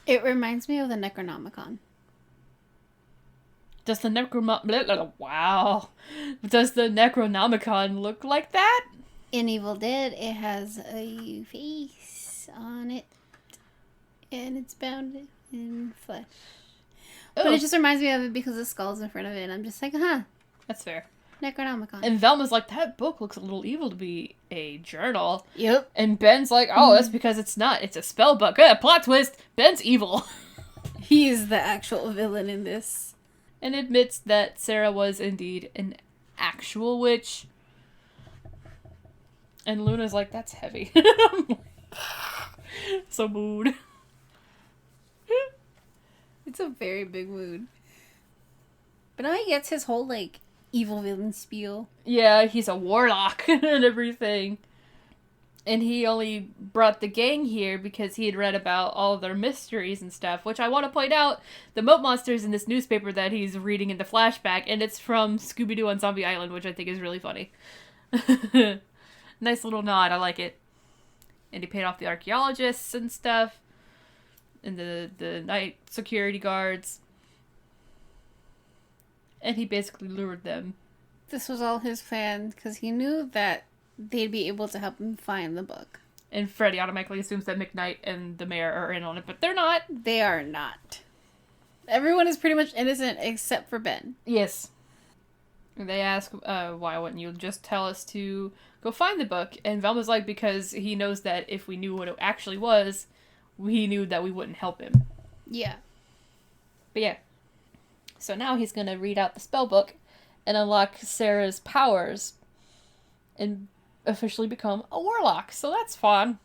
Speaker 2: It reminds me of the Necronomicon.
Speaker 1: Does the Wow. Does the Necronomicon look like that?
Speaker 2: In Evil Dead, it has a face on it. And it's bound in flesh.
Speaker 1: Ooh.
Speaker 2: But it just reminds me of it because the skull's in front of it. And I'm just like, huh.
Speaker 1: That's fair.
Speaker 2: Necronomicon.
Speaker 1: And Velma's like, that book looks a little evil to be a journal.
Speaker 2: Yep.
Speaker 1: And Ben's like, oh, that's because it's not. It's a spell book. Plot twist. Ben's evil.
Speaker 2: He is the actual villain in this.
Speaker 1: And admits that Sarah was indeed an actual witch. And Luna's like, that's heavy. So mood.
Speaker 2: It's a very big mood. But now he gets his whole, like, evil villain spiel.
Speaker 1: Yeah, he's a warlock and everything. And he only brought the gang here because he had read about all their mysteries and stuff, which I want to point out, the moat monsters in this newspaper that he's reading in the flashback, and it's from Scooby-Doo on Zombie Island, which I think is really funny. Nice little nod, I like it. And he paid off the archaeologists and stuff, and the night security guards. And he basically lured them.
Speaker 2: This was all his plan, because he knew that they'd be able to help him find the book.
Speaker 1: And Freddy automatically assumes that McKnight and the mayor are in on it, but they're not.
Speaker 2: They are not. Everyone is pretty much innocent except for Ben.
Speaker 1: Yes. They ask, why wouldn't you just tell us to go find the book? And Velma's like, because he knows that if we knew what it actually was, he knew that we wouldn't help him.
Speaker 2: Yeah.
Speaker 1: But yeah. So now he's gonna read out the spell book and unlock Sarah's powers and officially become a warlock. So that's fun.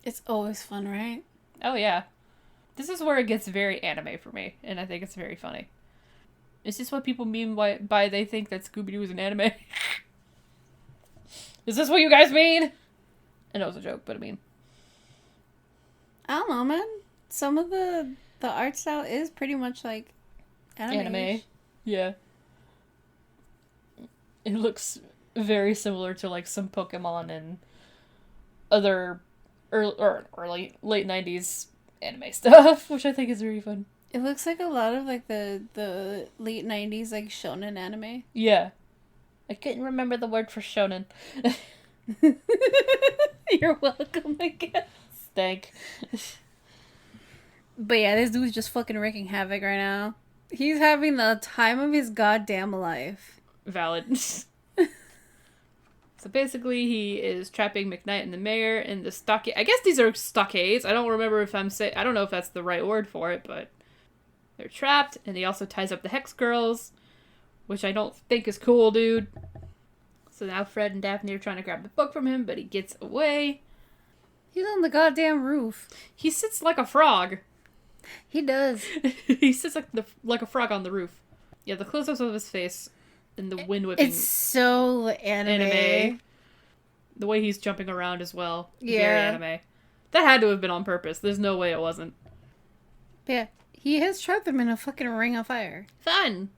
Speaker 2: It's always fun, right?
Speaker 1: Oh yeah. This is where it gets very anime for me, and I think it's very funny. Is this what people mean by they think that Scooby-Doo is an anime? Is this what you guys mean? I know it's a joke, but I mean...
Speaker 2: I don't know, man. Some of the art style is pretty much like anime.
Speaker 1: Yeah. It looks very similar to like some Pokemon and other late 90s anime stuff, which I think is really fun.
Speaker 2: It looks like a lot of like the late 90s like shonen anime.
Speaker 1: Yeah. I couldn't remember the word for shonen.
Speaker 2: You're welcome, I guess.
Speaker 1: Thank.
Speaker 2: But yeah, this dude's just fucking wreaking havoc right now. He's having the time of his goddamn life.
Speaker 1: Valid. So basically, he is trapping McKnight and the mayor in the stockade. I guess these are stockades. I don't remember if I'm saying... I don't know if that's the right word for it, but... They're trapped, and he also ties up the Hex Girls, which I don't think is cool, dude. So now Fred and Daphne are trying to grab the book from him, but he gets away.
Speaker 2: He's on the goddamn roof.
Speaker 1: He sits like a frog.
Speaker 2: He does.
Speaker 1: He sits like a frog on the roof. Yeah, the close-ups of his face and the wind whipping.
Speaker 2: It's so anime.
Speaker 1: The way he's jumping around as well.
Speaker 2: Yeah.
Speaker 1: Very anime. That had to have been on purpose. There's no way it wasn't.
Speaker 2: Yeah. He has trapped them in a fucking ring of fire.
Speaker 1: Fun.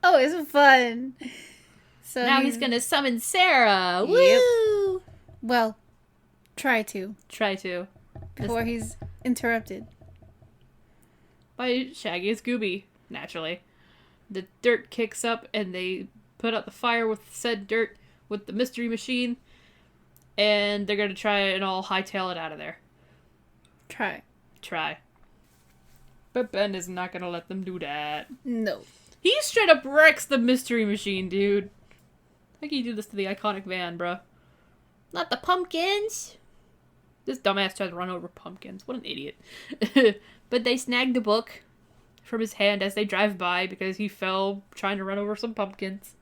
Speaker 2: Oh, it's fun. So
Speaker 1: now he's gonna summon Sarah.
Speaker 2: Yep.
Speaker 1: Woo!
Speaker 2: Well, try to.
Speaker 1: Try to.
Speaker 2: Before he's interrupted.
Speaker 1: By Shaggy and Scooby, naturally. The dirt kicks up and they put out the fire with said dirt with the mystery machine. And they're gonna try and all hightail it out of there. Try. But Ben is not gonna let them do that.
Speaker 2: No.
Speaker 1: He straight up wrecks the mystery machine, dude. How can you do this to the iconic van, bruh? Not the pumpkins! This dumbass tried to run over pumpkins. What an idiot. But they snagged the book from his hand as they drive by because he fell trying to run over some pumpkins.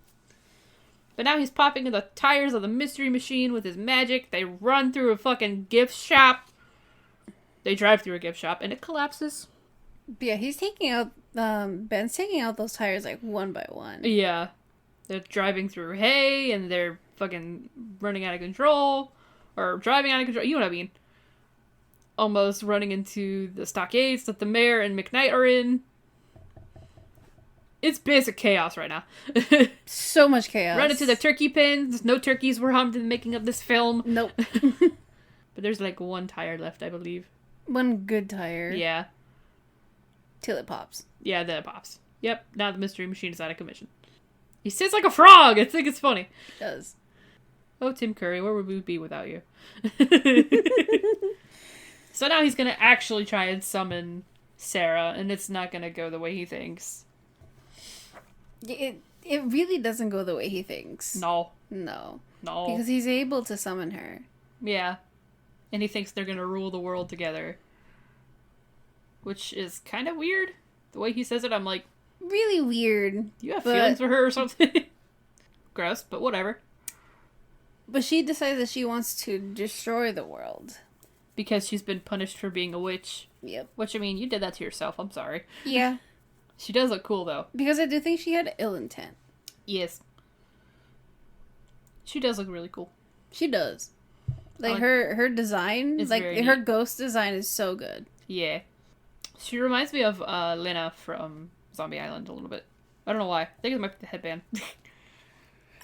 Speaker 1: But now he's popping in the tires of the mystery machine with his magic. They run through a fucking gift shop. They drive through a gift shop and it collapses.
Speaker 2: Yeah, he's taking out, Ben's taking out those tires like one by one.
Speaker 1: Yeah. They're driving through hay and they're fucking running out of control. Or driving out of control. You know what I mean. Almost running into the stockades that the mayor and McKnight are in. It's basic chaos right now.
Speaker 2: So much chaos.
Speaker 1: Run into the turkey pins. No turkeys were harmed in the making of this film.
Speaker 2: Nope.
Speaker 1: But there's like one tire left, I believe.
Speaker 2: One good tire.
Speaker 1: Yeah.
Speaker 2: Till it pops.
Speaker 1: Yeah, then it pops. Yep, now the mystery machine is out of commission. He sits like a frog! I think it's funny.
Speaker 2: It does.
Speaker 1: Oh, Tim Curry, where would we be without you? So now he's gonna actually try and summon Sarah, and it's not gonna go the way he thinks.
Speaker 2: It really doesn't go the way he thinks.
Speaker 1: No.
Speaker 2: Because he's able to summon her.
Speaker 1: Yeah. And he thinks they're gonna rule the world together. Which is kind of weird. The way he says it, I'm like...
Speaker 2: Really weird.
Speaker 1: Do you have feelings for her or something? Gross, but whatever.
Speaker 2: But she decides that she wants to destroy the world.
Speaker 1: Because she's been punished for being a witch.
Speaker 2: Yep.
Speaker 1: Which, I mean, you did that to yourself. I'm sorry.
Speaker 2: Yeah.
Speaker 1: She does look cool, though.
Speaker 2: Because I do think she had ill intent.
Speaker 1: Yes. She does look really cool.
Speaker 2: She does. Like, her design, like, her
Speaker 1: neat.
Speaker 2: ghost design is so good.
Speaker 1: Yeah. She reminds me of Lena from Zombie Island a little bit. I don't know why. I think it might be the headband.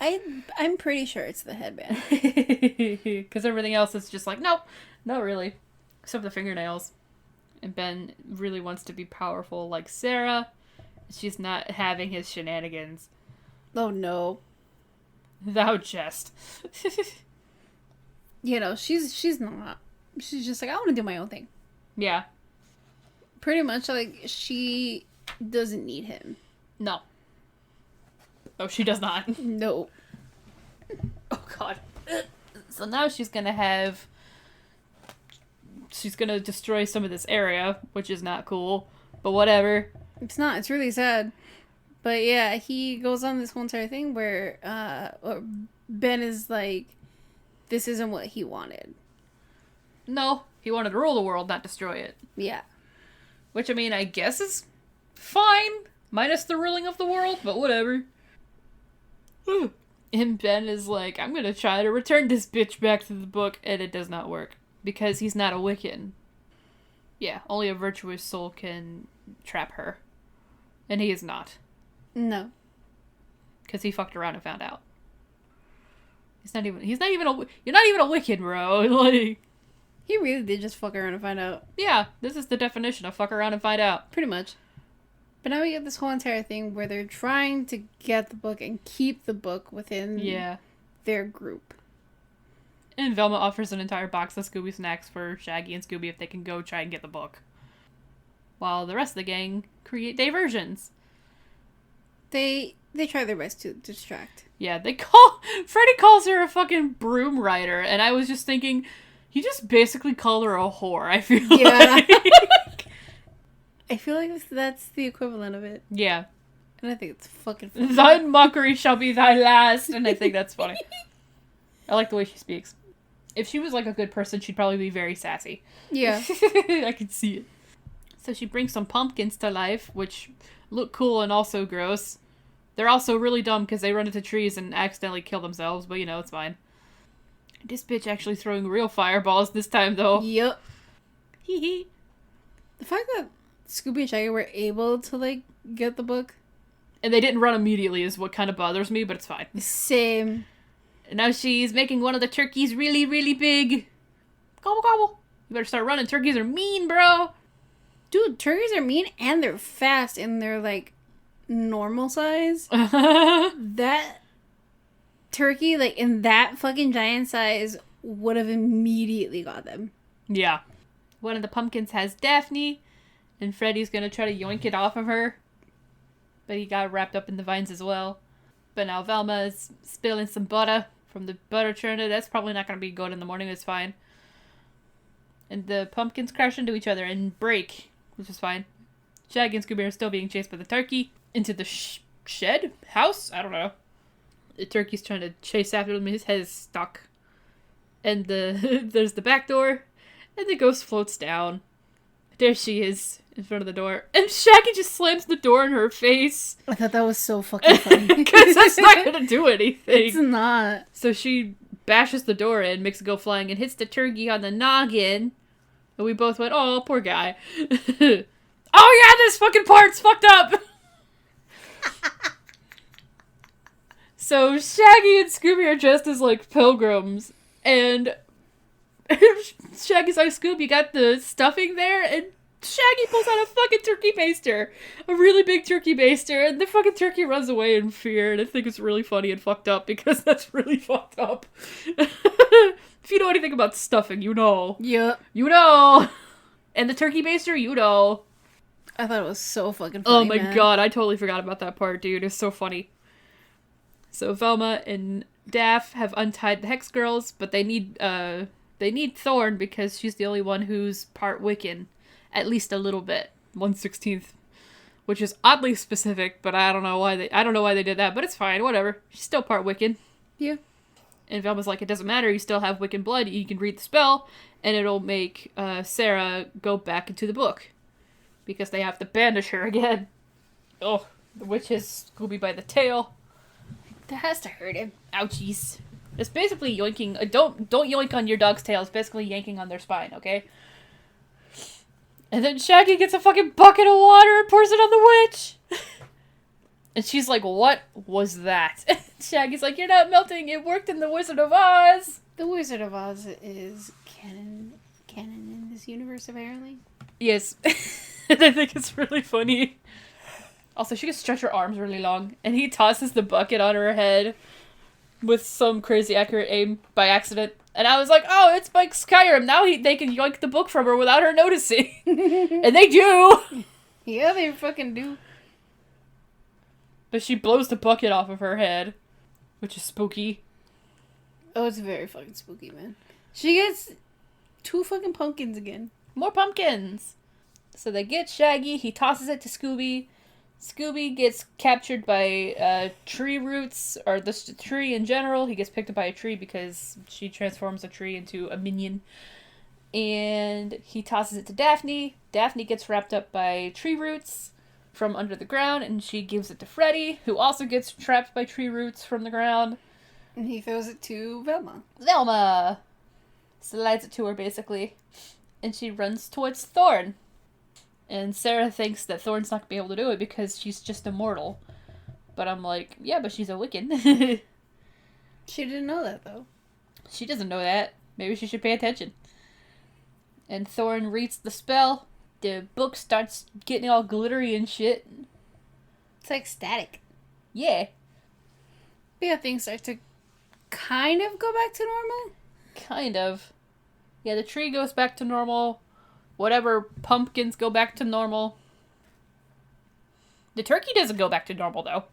Speaker 2: I'm pretty sure it's the headband.
Speaker 1: Because everything else is just like, nope, not really. Except the fingernails. And Ben really wants to be powerful like Sarah. She's not having his shenanigans.
Speaker 2: Oh, no.
Speaker 1: Thou jest.
Speaker 2: You know, she's not. She's just like, I want to do my own thing.
Speaker 1: Yeah.
Speaker 2: Pretty much, like, she doesn't need him.
Speaker 1: No. Oh, she does not.
Speaker 2: No.
Speaker 1: Oh, God. So now she's gonna destroy some of this area, which is not cool. But whatever.
Speaker 2: It's not. It's really sad. But yeah, he goes on this whole entire thing where Ben is like, this isn't what he wanted.
Speaker 1: No, he wanted to rule the world, not destroy it.
Speaker 2: Yeah.
Speaker 1: Which, I mean, I guess is fine. Minus the ruling of the world, but whatever. And Ben is like, I'm gonna try to return this bitch back to the book, and it does not work. Because he's not a Wiccan. Yeah, only a virtuous soul can trap her. And he is not.
Speaker 2: No.
Speaker 1: Because he fucked around and found out. You're not even a Wiccan, bro. Like,
Speaker 2: He really did just fuck around and find out.
Speaker 1: Yeah, this is the definition of fuck around and find out.
Speaker 2: Pretty much. But now we get this whole entire thing where they're trying to get the book and keep the book within their group.
Speaker 1: And Velma offers an entire box of Scooby snacks for Shaggy and Scooby if they can go try and get the book. While the rest of the gang create diversions.
Speaker 2: They try their best to distract.
Speaker 1: Yeah, Freddy calls her a fucking broom rider, and I was just thinking, you just basically called her a whore, I feel like.
Speaker 2: I feel like that's the equivalent of it.
Speaker 1: Yeah.
Speaker 2: And I think it's fucking funny.
Speaker 1: Thine mockery shall be thy last, and I think that's funny. I like the way she speaks. If she was like a good person, she'd probably be very sassy.
Speaker 2: Yeah.
Speaker 1: I can see it. So she brings some pumpkins to life, which look cool and also gross. They're also really dumb because they run into trees and accidentally kill themselves, but it's fine. This bitch actually throwing real fireballs this time, though.
Speaker 2: Yup.
Speaker 1: Hee hee.
Speaker 2: The fact that Scooby and Shaggy were able to, get the book.
Speaker 1: And they didn't run immediately is what kind of bothers me, but it's fine.
Speaker 2: Same.
Speaker 1: And now she's making one of the turkeys really, really big. Gobble, gobble. You better start running. Turkeys are mean, bro.
Speaker 2: Dude, turkeys are mean and they're fast and they're, normal size. That turkey, in that fucking giant size, would have immediately got them.
Speaker 1: Yeah. One of the pumpkins has Daphne, and Freddy's gonna try to yoink it off of her. But he got wrapped up in the vines as well. But now Velma is spilling some butter from the butter churner. That's probably not gonna be good in the morning, it's fine. And the pumpkins crash into each other and break, which is fine. Shaggy and Scooby are still being chased by the turkey into the shed? House? I don't know. The turkey's trying to chase after him, his head is stuck. And there's the back door, and the ghost floats down. There she is, in front of the door. And Shaggy just slams the door in her face.
Speaker 2: I thought that was so fucking funny.
Speaker 1: Because that's not gonna do anything.
Speaker 2: It's not.
Speaker 1: So she bashes the door in, makes it go flying, and hits the turkey on the noggin. And we both went, oh, poor guy. Oh yeah, this fucking part's fucked up! So Shaggy and Scooby are dressed as, pilgrims. And Shaggy's like, Scooby, you got the stuffing there? And Shaggy pulls out a fucking turkey baster. A really big turkey baster. And the fucking turkey runs away in fear. And I think it's really funny and fucked up because that's really fucked up. If you know anything about stuffing, you know.
Speaker 2: Yep.
Speaker 1: You know. And the turkey baster, you know.
Speaker 2: I thought it was so fucking funny,
Speaker 1: oh my god, I totally forgot about that part, dude. It's so funny. So Velma and Daff have untied the Hex Girls, but they need Thorn because she's the only one who's part Wiccan. At least a little bit. 1/16th. Which is oddly specific, but I don't know why they did that, but it's fine, whatever. She's still part Wiccan.
Speaker 2: Yeah.
Speaker 1: And Velma's like, it doesn't matter, you still have Wiccan blood, you can read the spell, and it'll make Sarah go back into the book. Because they have to banish her again. Oh, the witch has Scooby by the tail.
Speaker 2: That has to hurt him.
Speaker 1: Ouchies. It's basically yoinking. Don't yoink on your dog's tail. It's basically yanking on their spine, okay? And then Shaggy gets a fucking bucket of water and pours it on the witch. And she's like, what was that? Shaggy's like, you're not melting. It worked in The Wizard of Oz.
Speaker 2: The Wizard of Oz is canon in this universe, apparently.
Speaker 1: Yes. And I think it's really funny. Also, she can stretch her arms really long. And he tosses the bucket on her head with some crazy accurate aim by accident. And I was like, oh, it's like Skyrim. Now they can yoink the book from her without her noticing. And they do!
Speaker 2: Yeah, they fucking do.
Speaker 1: But she blows the bucket off of her head. Which is spooky.
Speaker 2: Oh, it's very fucking spooky, man. She gets 2 fucking pumpkins again.
Speaker 1: More pumpkins! So they get Shaggy, he tosses it to Scooby. Scooby gets captured by tree roots, or the tree in general. He gets picked up by a tree because she transforms a tree into a minion. And he tosses it to Daphne. Daphne gets wrapped up by tree roots from under the ground, and she gives it to Freddy, who also gets trapped by tree roots from the ground.
Speaker 2: And he throws it to Velma.
Speaker 1: Velma! Slides it to her, basically. And she runs towards Thorn. And Sarah thinks that Thorn's not going to be able to do it because she's just immortal. But I'm like, yeah, but she's a Wiccan.
Speaker 2: She didn't know that, though.
Speaker 1: She doesn't know that. Maybe she should pay attention. And Thorn reads the spell. The book starts getting all glittery and shit.
Speaker 2: It's like static.
Speaker 1: Yeah.
Speaker 2: But yeah, things start to kind of go back to normal.
Speaker 1: Kind of. Yeah, the tree goes back to normal. Whatever pumpkins go back to normal. The turkey doesn't go back to normal, though.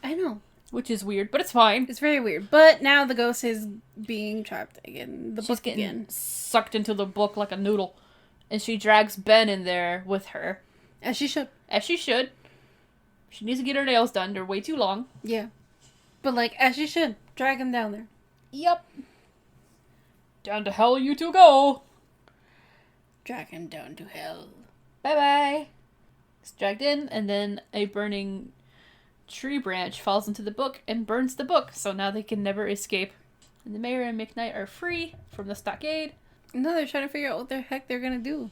Speaker 2: I know.
Speaker 1: Which is weird, but it's fine.
Speaker 2: It's very weird. But now the ghost is being trapped again. The
Speaker 1: She's
Speaker 2: book
Speaker 1: getting
Speaker 2: again.
Speaker 1: sucked into the book like a noodle. And she drags Ben in there with her.
Speaker 2: As she should.
Speaker 1: As she should. She needs to get her nails done. They're way too long.
Speaker 2: Yeah. But like, as she should. Drag him down there.
Speaker 1: Yep. Down to hell you two go.
Speaker 2: Drag him down to hell.
Speaker 1: Bye-bye. It's dragged in, and then a burning tree branch falls into the book and burns the book, so now they can never escape. And the mayor and McKnight are free from the stockade.
Speaker 2: No, they're trying to figure out what the heck they're gonna do.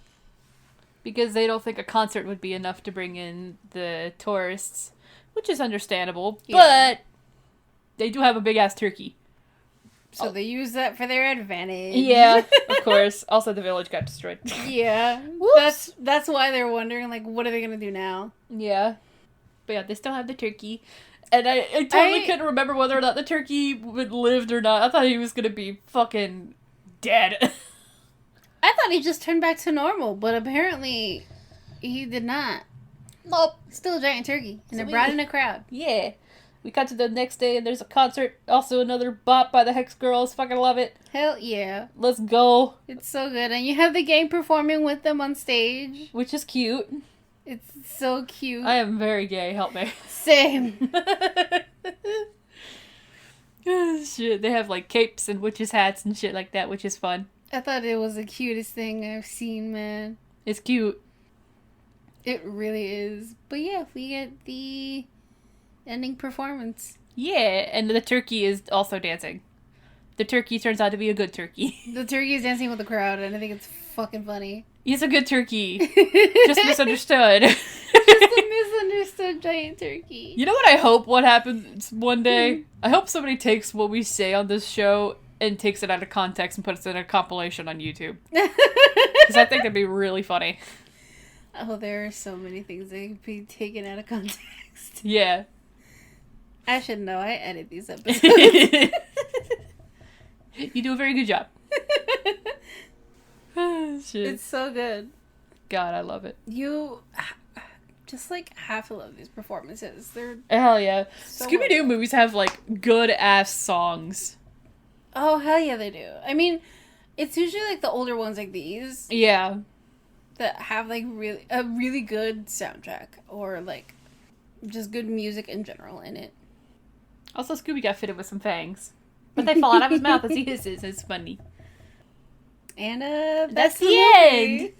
Speaker 1: Because they don't think a concert would be enough to bring in the tourists, which is understandable,
Speaker 2: Yeah.
Speaker 1: but they do have a big-ass turkey.
Speaker 2: So they use that for their advantage.
Speaker 1: Yeah, of course. Also, the village got destroyed.
Speaker 2: Yeah.
Speaker 1: Whoops.
Speaker 2: That's why they're wondering, like, what are they gonna do now?
Speaker 1: Yeah. But yeah, they still have the turkey. And I totally couldn't remember whether or not the turkey lived or not. I thought he was gonna be fucking dead.
Speaker 2: I thought he just turned back to normal, but apparently he did not.
Speaker 1: Nope.
Speaker 2: Still a giant turkey. And
Speaker 1: So
Speaker 2: it brought in a crowd.
Speaker 1: Yeah. We cut to the next day and there's a concert. Also another bop by the Hex Girls. Fucking love it.
Speaker 2: Hell yeah.
Speaker 1: Let's go.
Speaker 2: It's so good. And you have the gang performing with them on stage.
Speaker 1: Which is cute.
Speaker 2: It's so cute.
Speaker 1: I am very gay. Help me.
Speaker 2: Same.
Speaker 1: Shit. They have like capes and witches' hats and shit like that, which is fun.
Speaker 2: I thought it was the cutest thing I've seen, man.
Speaker 1: It's cute.
Speaker 2: It really is. But yeah, we get the ending performance.
Speaker 1: Yeah, and the turkey is also dancing. The turkey turns out to be a good turkey.
Speaker 2: The turkey is dancing with the crowd, and I think it's fucking funny.
Speaker 1: He's a good turkey. Just misunderstood.
Speaker 2: Just a misunderstood giant turkey.
Speaker 1: You know what I hope what happens one day? I hope somebody takes what we say on this show and takes it out of context and puts it in a compilation on YouTube. Because I think that'd be really funny.
Speaker 2: Oh, there are so many things that could be taken out of context.
Speaker 1: Yeah.
Speaker 2: I should know. I edit these
Speaker 1: You
Speaker 2: episodes.
Speaker 1: do a very good job. Shit.
Speaker 2: It's so good.
Speaker 1: God, I love it.
Speaker 2: You just like have to love these performances. They're
Speaker 1: Hell yeah.
Speaker 2: so
Speaker 1: Scooby-Doo
Speaker 2: well.
Speaker 1: movies have, like, good-ass songs.
Speaker 2: Oh, hell yeah, they do. I mean, it's usually like the older ones like these
Speaker 1: Yeah.
Speaker 2: that have like a really good soundtrack or like just good music in general in it.
Speaker 1: Also, Scooby got fitted with some fangs. But they fall out of his mouth as he hisses. It's funny.
Speaker 2: And
Speaker 1: That's the
Speaker 2: movie.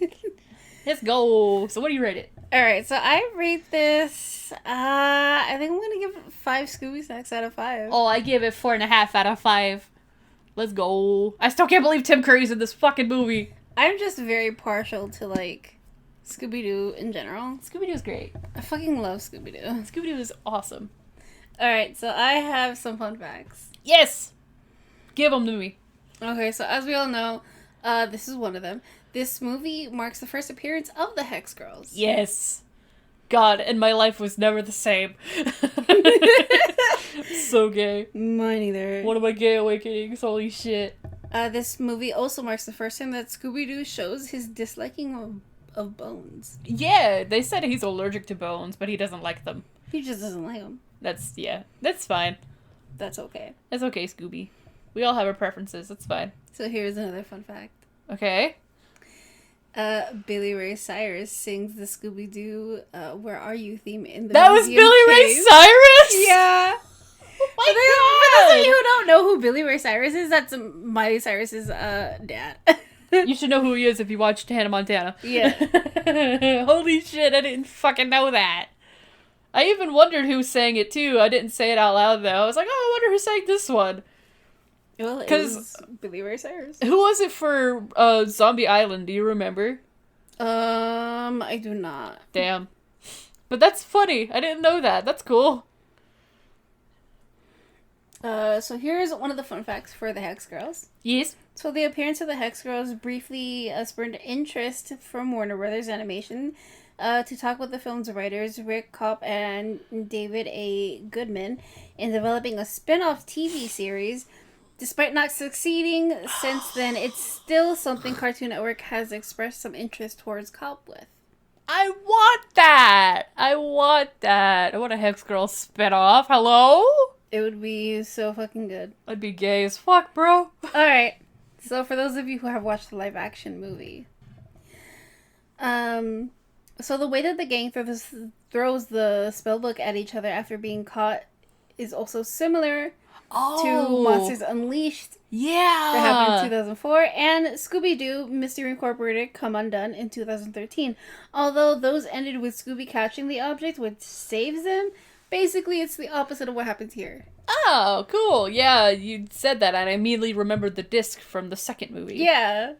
Speaker 1: Let's go. So what do you rate it?
Speaker 2: Alright, so I rate this, I think I'm gonna give it 5 Scooby Snacks out of 5.
Speaker 1: Oh, I give it 4.5 out of 5. Let's go. I still can't believe Tim Curry's in this fucking movie.
Speaker 2: I'm just very partial to, like, Scooby-Doo in general.
Speaker 1: Scooby-Doo's great.
Speaker 2: I fucking love Scooby-Doo.
Speaker 1: Scooby-Doo is awesome.
Speaker 2: Alright, so I have some fun facts.
Speaker 1: Yes! Give them to me.
Speaker 2: Okay, so as we all know, this is one of them. This movie marks the first appearance of the Hex Girls.
Speaker 1: Yes. God, and my life was never the same. So gay.
Speaker 2: Mine either.
Speaker 1: One of my gay awakenings. Holy shit.
Speaker 2: This movie also marks the first time that Scooby-Doo shows his disliking of bones.
Speaker 1: Yeah, they said he's allergic to bones, but he doesn't like them.
Speaker 2: He just doesn't like them.
Speaker 1: That's fine.
Speaker 2: That's okay.
Speaker 1: That's okay, Scooby. We all have our preferences. That's fine.
Speaker 2: So here's another fun fact.
Speaker 1: Okay.
Speaker 2: Billy Ray Cyrus sings the Scooby-Doo "Where Are You" theme in the
Speaker 1: That was
Speaker 2: museum
Speaker 1: Billy Ray
Speaker 2: cave.
Speaker 1: Cyrus?
Speaker 2: Yeah.
Speaker 1: Oh
Speaker 2: For those of you who don't know who Billy Ray Cyrus is, that's Miley Cyrus's dad.
Speaker 1: You should know who he is if you watched Hannah Montana.
Speaker 2: Yeah.
Speaker 1: Holy shit, I didn't fucking know that. I even wondered who sang it too. I didn't say it out loud though. I was like, oh, I wonder who sang this one.
Speaker 2: Well, it
Speaker 1: 'Cause-
Speaker 2: was Billy Ray Cyrus.
Speaker 1: Who was it for Zombie Island? Do you remember?
Speaker 2: I do not.
Speaker 1: Damn. But that's funny. I didn't know that. That's cool.
Speaker 2: So here's one of the fun facts for the Hex Girls.
Speaker 1: Yes.
Speaker 2: So the appearance of the Hex Girls briefly spurred interest from Warner Brothers Animation to talk with the film's writers Rick Kopp and David A. Goodman in developing a spin-off TV series. Despite not succeeding since then, it's still something Cartoon Network has expressed some interest towards Kopp with.
Speaker 1: I want that! I want a Hex Girl spinoff. Hello?
Speaker 2: It would be so fucking good.
Speaker 1: I'd be gay as fuck, bro.
Speaker 2: Alright, so for those of you who have watched the live action movie, so the way that the gang throws the spellbook at each other after being caught is also similar to Monsters Unleashed.
Speaker 1: Yeah!
Speaker 2: That happened in 2004, and Scooby-Doo Mystery Incorporated Come Undone in 2013. Although those ended with Scooby catching the object, which saves them, basically it's the opposite of what happens here.
Speaker 1: Oh, cool. Yeah, you said that, and I immediately remembered the disc from the second movie.
Speaker 2: Yeah.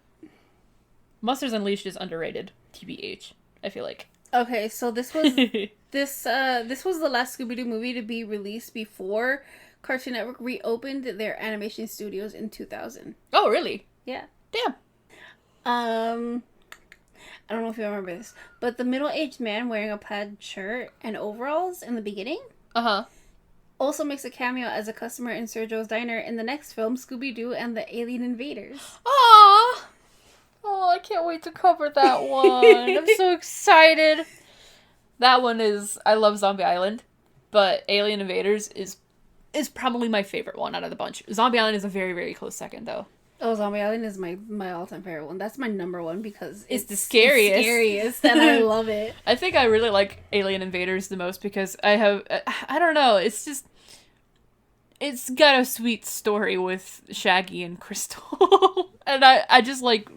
Speaker 1: Monsters Unleashed is underrated, TBH, I feel like.
Speaker 2: Okay, so this was this was the last Scooby-Doo movie to be released before Cartoon Network reopened their animation studios in 2000.
Speaker 1: Oh, really?
Speaker 2: Yeah.
Speaker 1: Damn.
Speaker 2: I don't know if you remember this, but the middle-aged man wearing a plaid shirt and overalls in the beginning also makes a cameo as a customer in Sergio's Diner in the next film, Scooby-Doo and the Alien Invaders.
Speaker 1: Aww! Oh, I can't wait to cover that one. I'm so excited. That one is... I love Zombie Island, but Alien Invaders is probably my favorite one out of the bunch. Zombie Island is a very, very close second, though.
Speaker 2: Oh, Zombie Island is my all-time favorite one. That's my number one because
Speaker 1: it's the scariest.
Speaker 2: It's scariest, and I love it.
Speaker 1: I think I really like Alien Invaders the most because I don't know, it's just... It's got a sweet story with Shaggy and Crystal. And I just like...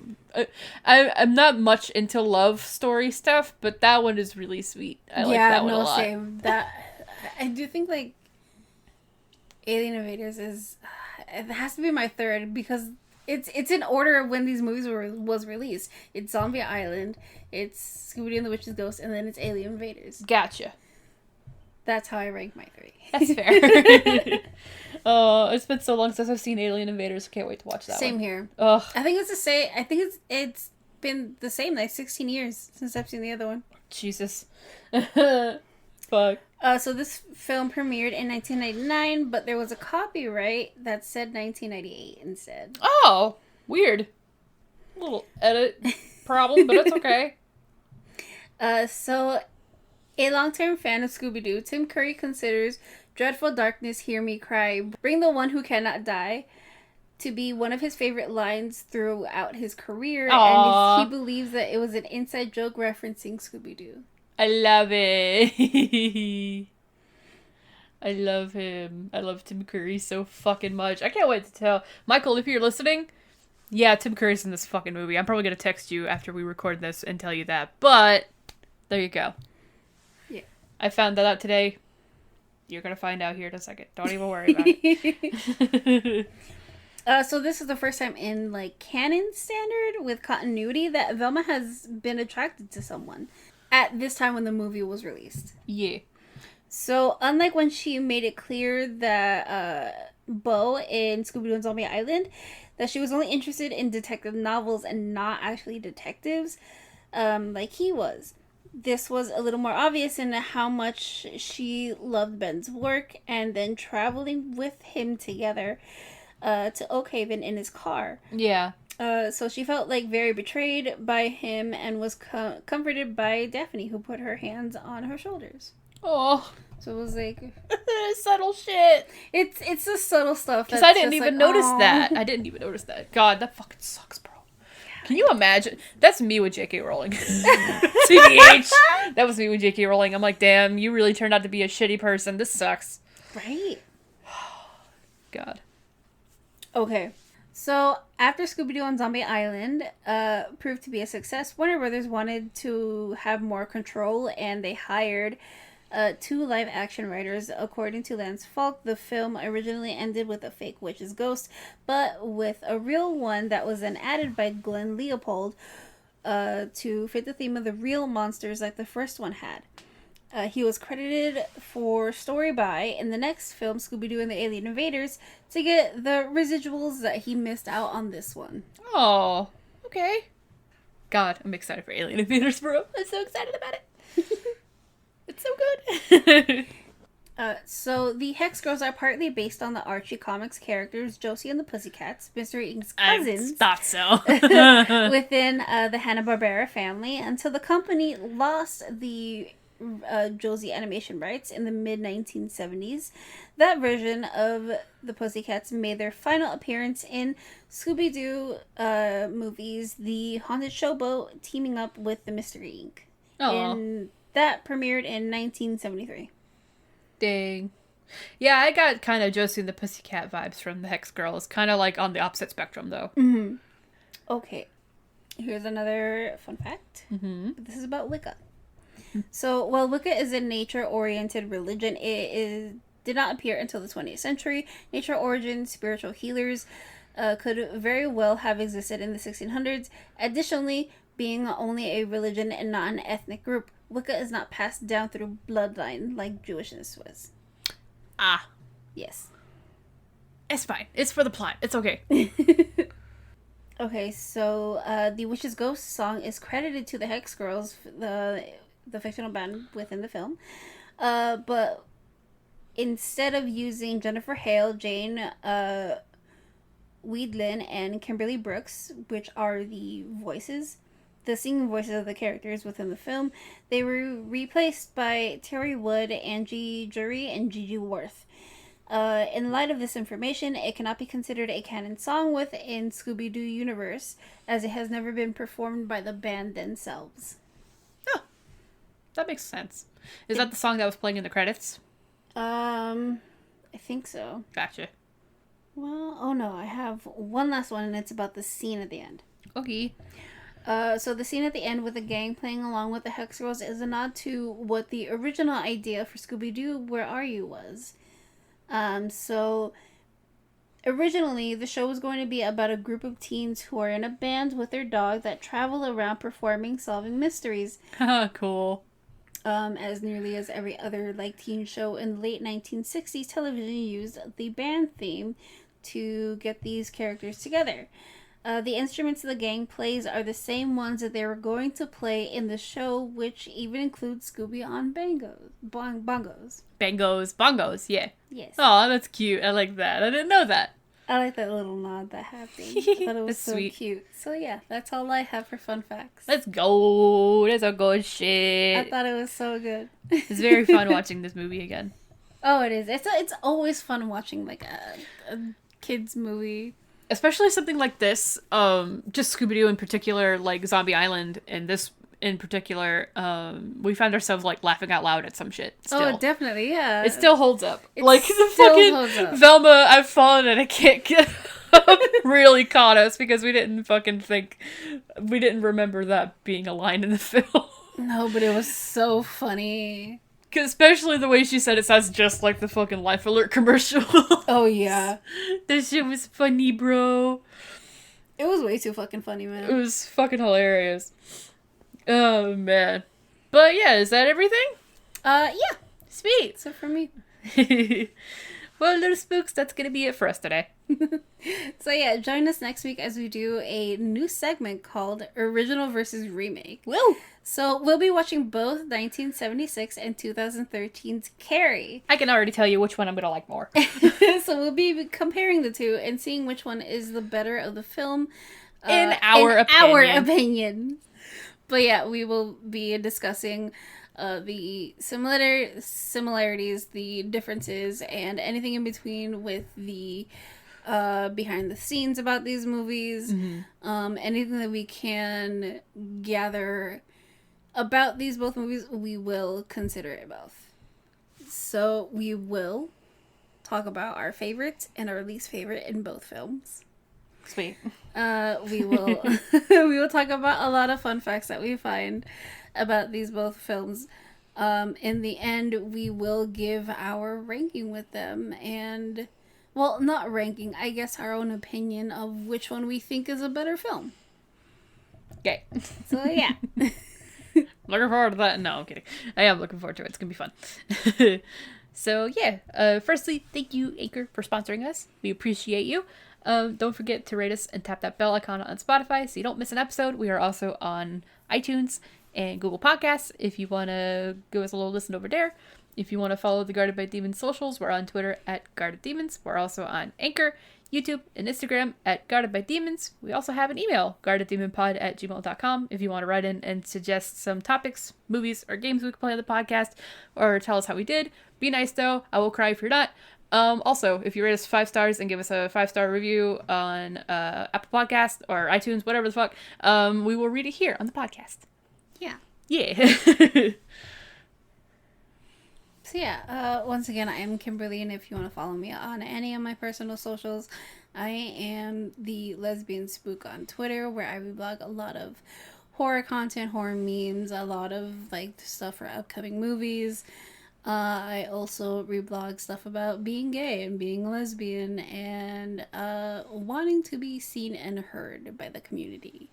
Speaker 1: I'm not much into love story stuff, but that one is really sweet. I like that one a lot.
Speaker 2: Same. I do think, like, Alien Invaders is... It has to be my third because it's in order of when these movies was released. It's Zombie Island, it's Scooby-Doo and the Witch's Ghost, and then it's Alien Invaders.
Speaker 1: Gotcha.
Speaker 2: That's how I rank my three.
Speaker 1: That's fair. Oh, it's been so long since I've seen Alien Invaders. I can't wait to watch that.
Speaker 2: Same here.
Speaker 1: Ugh.
Speaker 2: I think it's the same. I think it's been the same, like 16 years since I've seen the other one.
Speaker 1: Jesus. Fuck.
Speaker 2: So this film premiered in 1999, but there was a copyright that said 1998 instead.
Speaker 1: Oh, weird. Little edit problem, but it's okay.
Speaker 2: So a long-term fan of Scooby-Doo, Tim Curry considers Dreadful Darkness, Hear Me Cry, Bring the One Who Cannot Die to be one of his favorite lines throughout his career.
Speaker 1: Aww.
Speaker 2: And he believes that it was an inside joke referencing Scooby-Doo.
Speaker 1: I love it. I love him. I love Tim Curry so fucking much. I can't wait to tell. Michael, if you're listening, yeah, Tim Curry's in this fucking movie. I'm probably going to text you after we record this and tell you that. But, there you go.
Speaker 2: Yeah.
Speaker 1: I found that out today. You're going to find out here in a second. Don't even worry about it.
Speaker 2: So this is the first time in, like, canon standard with continuity that Velma has been attracted to someone at this time when the movie was released.
Speaker 1: Yeah.
Speaker 2: So, unlike when she made it clear that Bo in Scooby-Doo and Zombie Island, that she was only interested in detective novels and not actually detectives, like he was. This was a little more obvious in how much she loved Ben's work and then traveling with him together to Oakhaven in his car.
Speaker 1: Yeah.
Speaker 2: So she felt like very betrayed by him and was comforted by Daphne, who put her hands on her shoulders.
Speaker 1: Oh.
Speaker 2: So it was like
Speaker 1: subtle shit.
Speaker 2: It's the subtle stuff.
Speaker 1: Because I didn't even notice that. I didn't even notice that. God, that fucking sucks, bro. Can you imagine? That's me with J.K. Rowling. TBH. That was me with J.K. Rowling. I'm like, damn, you really turned out to be a shitty person. This sucks.
Speaker 2: Right.
Speaker 1: God.
Speaker 2: Okay. So, after Scooby-Doo on Zombie Island proved to be a success, Warner Brothers wanted to have more control, and they hired 2 live-action writers. According to Lance Falk, the film originally ended with a fake witch's ghost, but with a real one that was then added by Glenn Leopold to fit the theme of the real monsters like the first one had. He was credited for story by in the next film, Scooby-Doo and the Alien Invaders, to get the residuals that he missed out on this one.
Speaker 1: Oh, okay. God, I'm excited for Alien Invaders, bro. I'm so excited about it. It's so good.
Speaker 2: So the Hex Girls are partly based on the Archie comics characters Josie and the Pussycats, Mr. Ink's cousins.
Speaker 1: I thought so.
Speaker 2: Within the Hanna-Barbera family, until the company lost the Josie animation rights in the mid-1970s. That version of the Pussycats made their final appearance in Scooby-Doo movies, The Haunted Showboat, teaming up with the Mystery Inc. And that premiered in 1973.
Speaker 1: Dang. Yeah, I got kind of Josie and the Pussycat vibes from the Hex Girls. Kind of like on the opposite spectrum, though.
Speaker 2: Mm-hmm. Okay. Here's another fun fact.
Speaker 1: Mm-hmm.
Speaker 2: This is about Wicca. So, while Wicca is a nature-oriented religion, did not appear until the 20th century. Nature origin spiritual healers could very well have existed in the 1600s. Additionally, being only a religion and not an ethnic group, Wicca is not passed down through bloodline like Jewishness was.
Speaker 1: Ah.
Speaker 2: Yes.
Speaker 1: It's fine. It's for the plot. It's okay.
Speaker 2: Okay, so the Witch's Ghost song is credited to the Hex Girls, the fictional band within the film. But instead of using Jennifer Hale, Jane Weedlin, and Kimberly Brooks, which are the singing voices of the characters within the film, they were replaced by Terry Wood, Angie Jury, and Gigi Worth. In light of this information, it cannot be considered a canon song within Scooby-Doo universe, as it has never been performed by the band themselves.
Speaker 1: Oh, that makes sense. Is that the song that was playing in the credits?
Speaker 2: I think so.
Speaker 1: Gotcha.
Speaker 2: Well, oh no, I have one last one, and it's about the scene at the end.
Speaker 1: Okay.
Speaker 2: So the scene at the end with the gang playing along with the Hex Girls is a nod to what the original idea for Scooby-Doo, Where Are You? Was. So originally the show was going to be about a group of teens who are in a band with their dog that travel around performing solving mysteries.
Speaker 1: Cool.
Speaker 2: As nearly as every other teen show in the late 1960s, television used the band theme to get these characters together. The instruments the gang plays are the same ones that they were going to play in the show, which even includes Scooby on bongos.
Speaker 1: Bongos, yeah.
Speaker 2: Yes.
Speaker 1: Oh, that's cute. I like that. I didn't know that.
Speaker 2: I like that little nod that happened. I thought it was so
Speaker 1: sweet.
Speaker 2: cute. So yeah, that's all I have for fun facts.
Speaker 1: Let's go. That's a good shit.
Speaker 2: I thought it was so good.
Speaker 1: It's very fun watching this movie again.
Speaker 2: Oh, it is. It's always fun watching a kids movie.
Speaker 1: Especially something like this, just Scooby-Doo in particular, like Zombie Island, and this in particular, we found ourselves laughing out loud at some shit. Still.
Speaker 2: Oh, definitely, yeah.
Speaker 1: It still holds up.
Speaker 2: It
Speaker 1: the
Speaker 2: still holds
Speaker 1: fucking
Speaker 2: up.
Speaker 1: Velma, I've fallen and I can't get up really caught us because we didn't remember that being a line in the film.
Speaker 2: No, but it was so funny.
Speaker 1: Especially the way she said it sounds just like the fucking Life Alert commercial.
Speaker 2: Oh, yeah.
Speaker 1: This shit was funny, bro.
Speaker 2: It was way too fucking funny, man.
Speaker 1: It was fucking hilarious. Oh, man. But yeah, is that everything?
Speaker 2: Yeah.
Speaker 1: Sweet.
Speaker 2: So for me.
Speaker 1: Well, little spooks, that's gonna be it for us today.
Speaker 2: So yeah, join us next week as we do a new segment called Original versus Remake.
Speaker 1: Woo!
Speaker 2: So we'll be watching both 1976 and 2013's Carrie.
Speaker 1: I can already tell you which one I'm gonna like more.
Speaker 2: So we'll be comparing the two and seeing which one is the better of the film.
Speaker 1: In our opinion.
Speaker 2: But yeah, we will be discussing the similarities, the differences, and anything in between with the behind the scenes about these movies. Mm-hmm. Anything that we can gather about these both movies, we will consider it both. So we will talk about our favorites and our least favorite in both films.
Speaker 1: Sweet.
Speaker 2: We will we will talk about a lot of fun facts that we find about these both films. In the end, we will give our ranking with them and, well, not ranking, I guess our own opinion of which one we think is a better film.
Speaker 1: Okay.
Speaker 2: So, yeah.
Speaker 1: Looking forward to that. No, I'm kidding. I am looking forward to it. It's gonna be fun. So yeah, firstly, thank you, Anchor, for sponsoring us. We appreciate you. Don't forget to rate us and tap that bell icon on Spotify so you don't miss an episode. We are also on iTunes and Google Podcasts if you want to give us a little listen over there. If you want to follow the Guarded by Demons socials, we're on Twitter at Guarded Demons. We're also on Anchor, YouTube, and Instagram at Guarded by Demons. We also have an email, guardeddemonpod@gmail.com, if you want to write in and suggest some topics, movies, or games we could play on the podcast, or tell us how we did. Be nice, though. I will cry if you're not. Also, if you rate us 5 stars and give us a 5-star review on Apple Podcast or iTunes, whatever the fuck, we will read it here on the podcast.
Speaker 2: Yeah.
Speaker 1: Yeah.
Speaker 2: So yeah, once again, I am Kimberly, and if you want to follow me on any of my personal socials, I am the Lesbian Spook on Twitter, where I reblog a lot of horror content, horror memes, a lot of like stuff for upcoming movies. I also reblog stuff about being gay and being lesbian and wanting to be seen and heard by the community.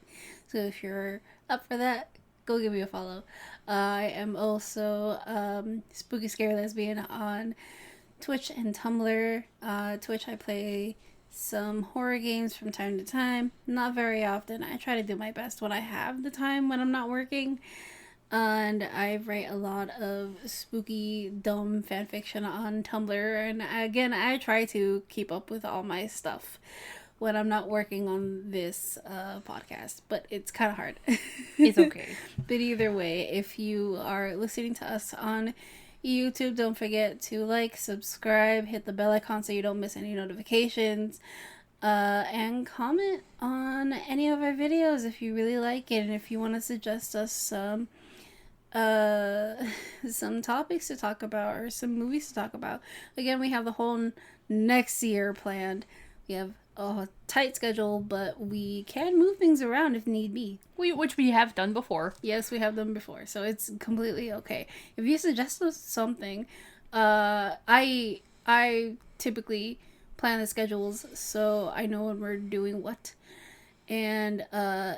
Speaker 2: So if you're up for that, go give me a follow. I am also Spooky Scary Lesbian on Twitch and Tumblr. Twitch, I play some horror games from time to time. Not very often. I try to do my best when I have the time when I'm not working. And I write a lot of spooky, dumb fanfiction on Tumblr. And again, I try to keep up with all my stuff when I'm not working on this podcast, but it's kind of hard.
Speaker 1: It's okay.
Speaker 2: But either way, if you are listening to us on YouTube, don't forget to like, subscribe, hit the bell icon so you don't miss any notifications, and comment on any of our videos if you really like it, and if you want to suggest us some topics to talk about or some movies to talk about. Again, we have the whole next year planned. We have a tight schedule, but we can move things around if need be.
Speaker 1: Which we have done before.
Speaker 2: Yes, we have done before, so it's completely okay. If you suggest us something, I typically plan the schedules so I know when we're doing what, and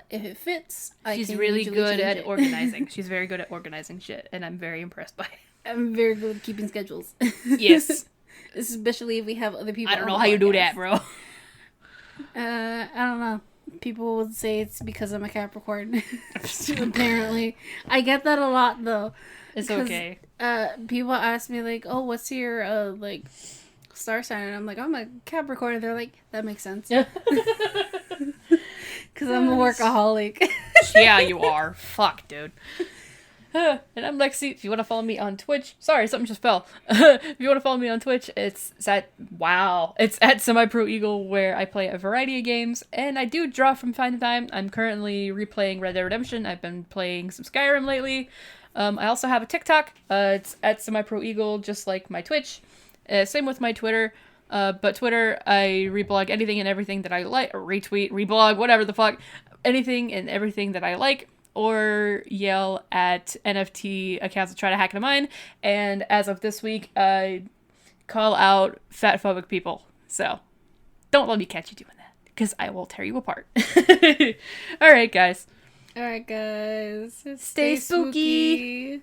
Speaker 2: if it fits,
Speaker 1: She's really good at organizing. She's very good at organizing shit, and I'm very impressed by it.
Speaker 2: I'm very good at keeping schedules.
Speaker 1: Yes.
Speaker 2: Especially if we have other people.
Speaker 1: I don't know how you do that, bro.
Speaker 2: I don't know. People would say it's because I'm a Capricorn. Apparently. I get that a lot, though.
Speaker 1: It's okay.
Speaker 2: People ask me, like, oh, what's your, like, star sign? And I'm like, I'm a Capricorn. And they're like, that makes sense. Because I'm a workaholic.
Speaker 1: Yeah, you are. Fuck, dude. And I'm Lexi. If you want to follow me on Twitch, sorry, something just fell. If you want to follow me on Twitch, it's at Semi-Pro Eagle, where I play a variety of games, and I do draw from time to time. I'm currently replaying Red Dead Redemption. I've been playing some Skyrim lately. I also have a TikTok. It's at Semi-Pro Eagle, just like my Twitch. Same with my Twitter. But Twitter, I reblog anything and everything that I like, or retweet, reblog, whatever the fuck, anything and everything that I like, or yell at NFT accounts that try to hack into mine. And as of this week, I call out fatphobic people. So don't let me catch you doing that, because I will tear you apart. Alright, guys.
Speaker 2: Alright, guys.
Speaker 1: Stay spooky.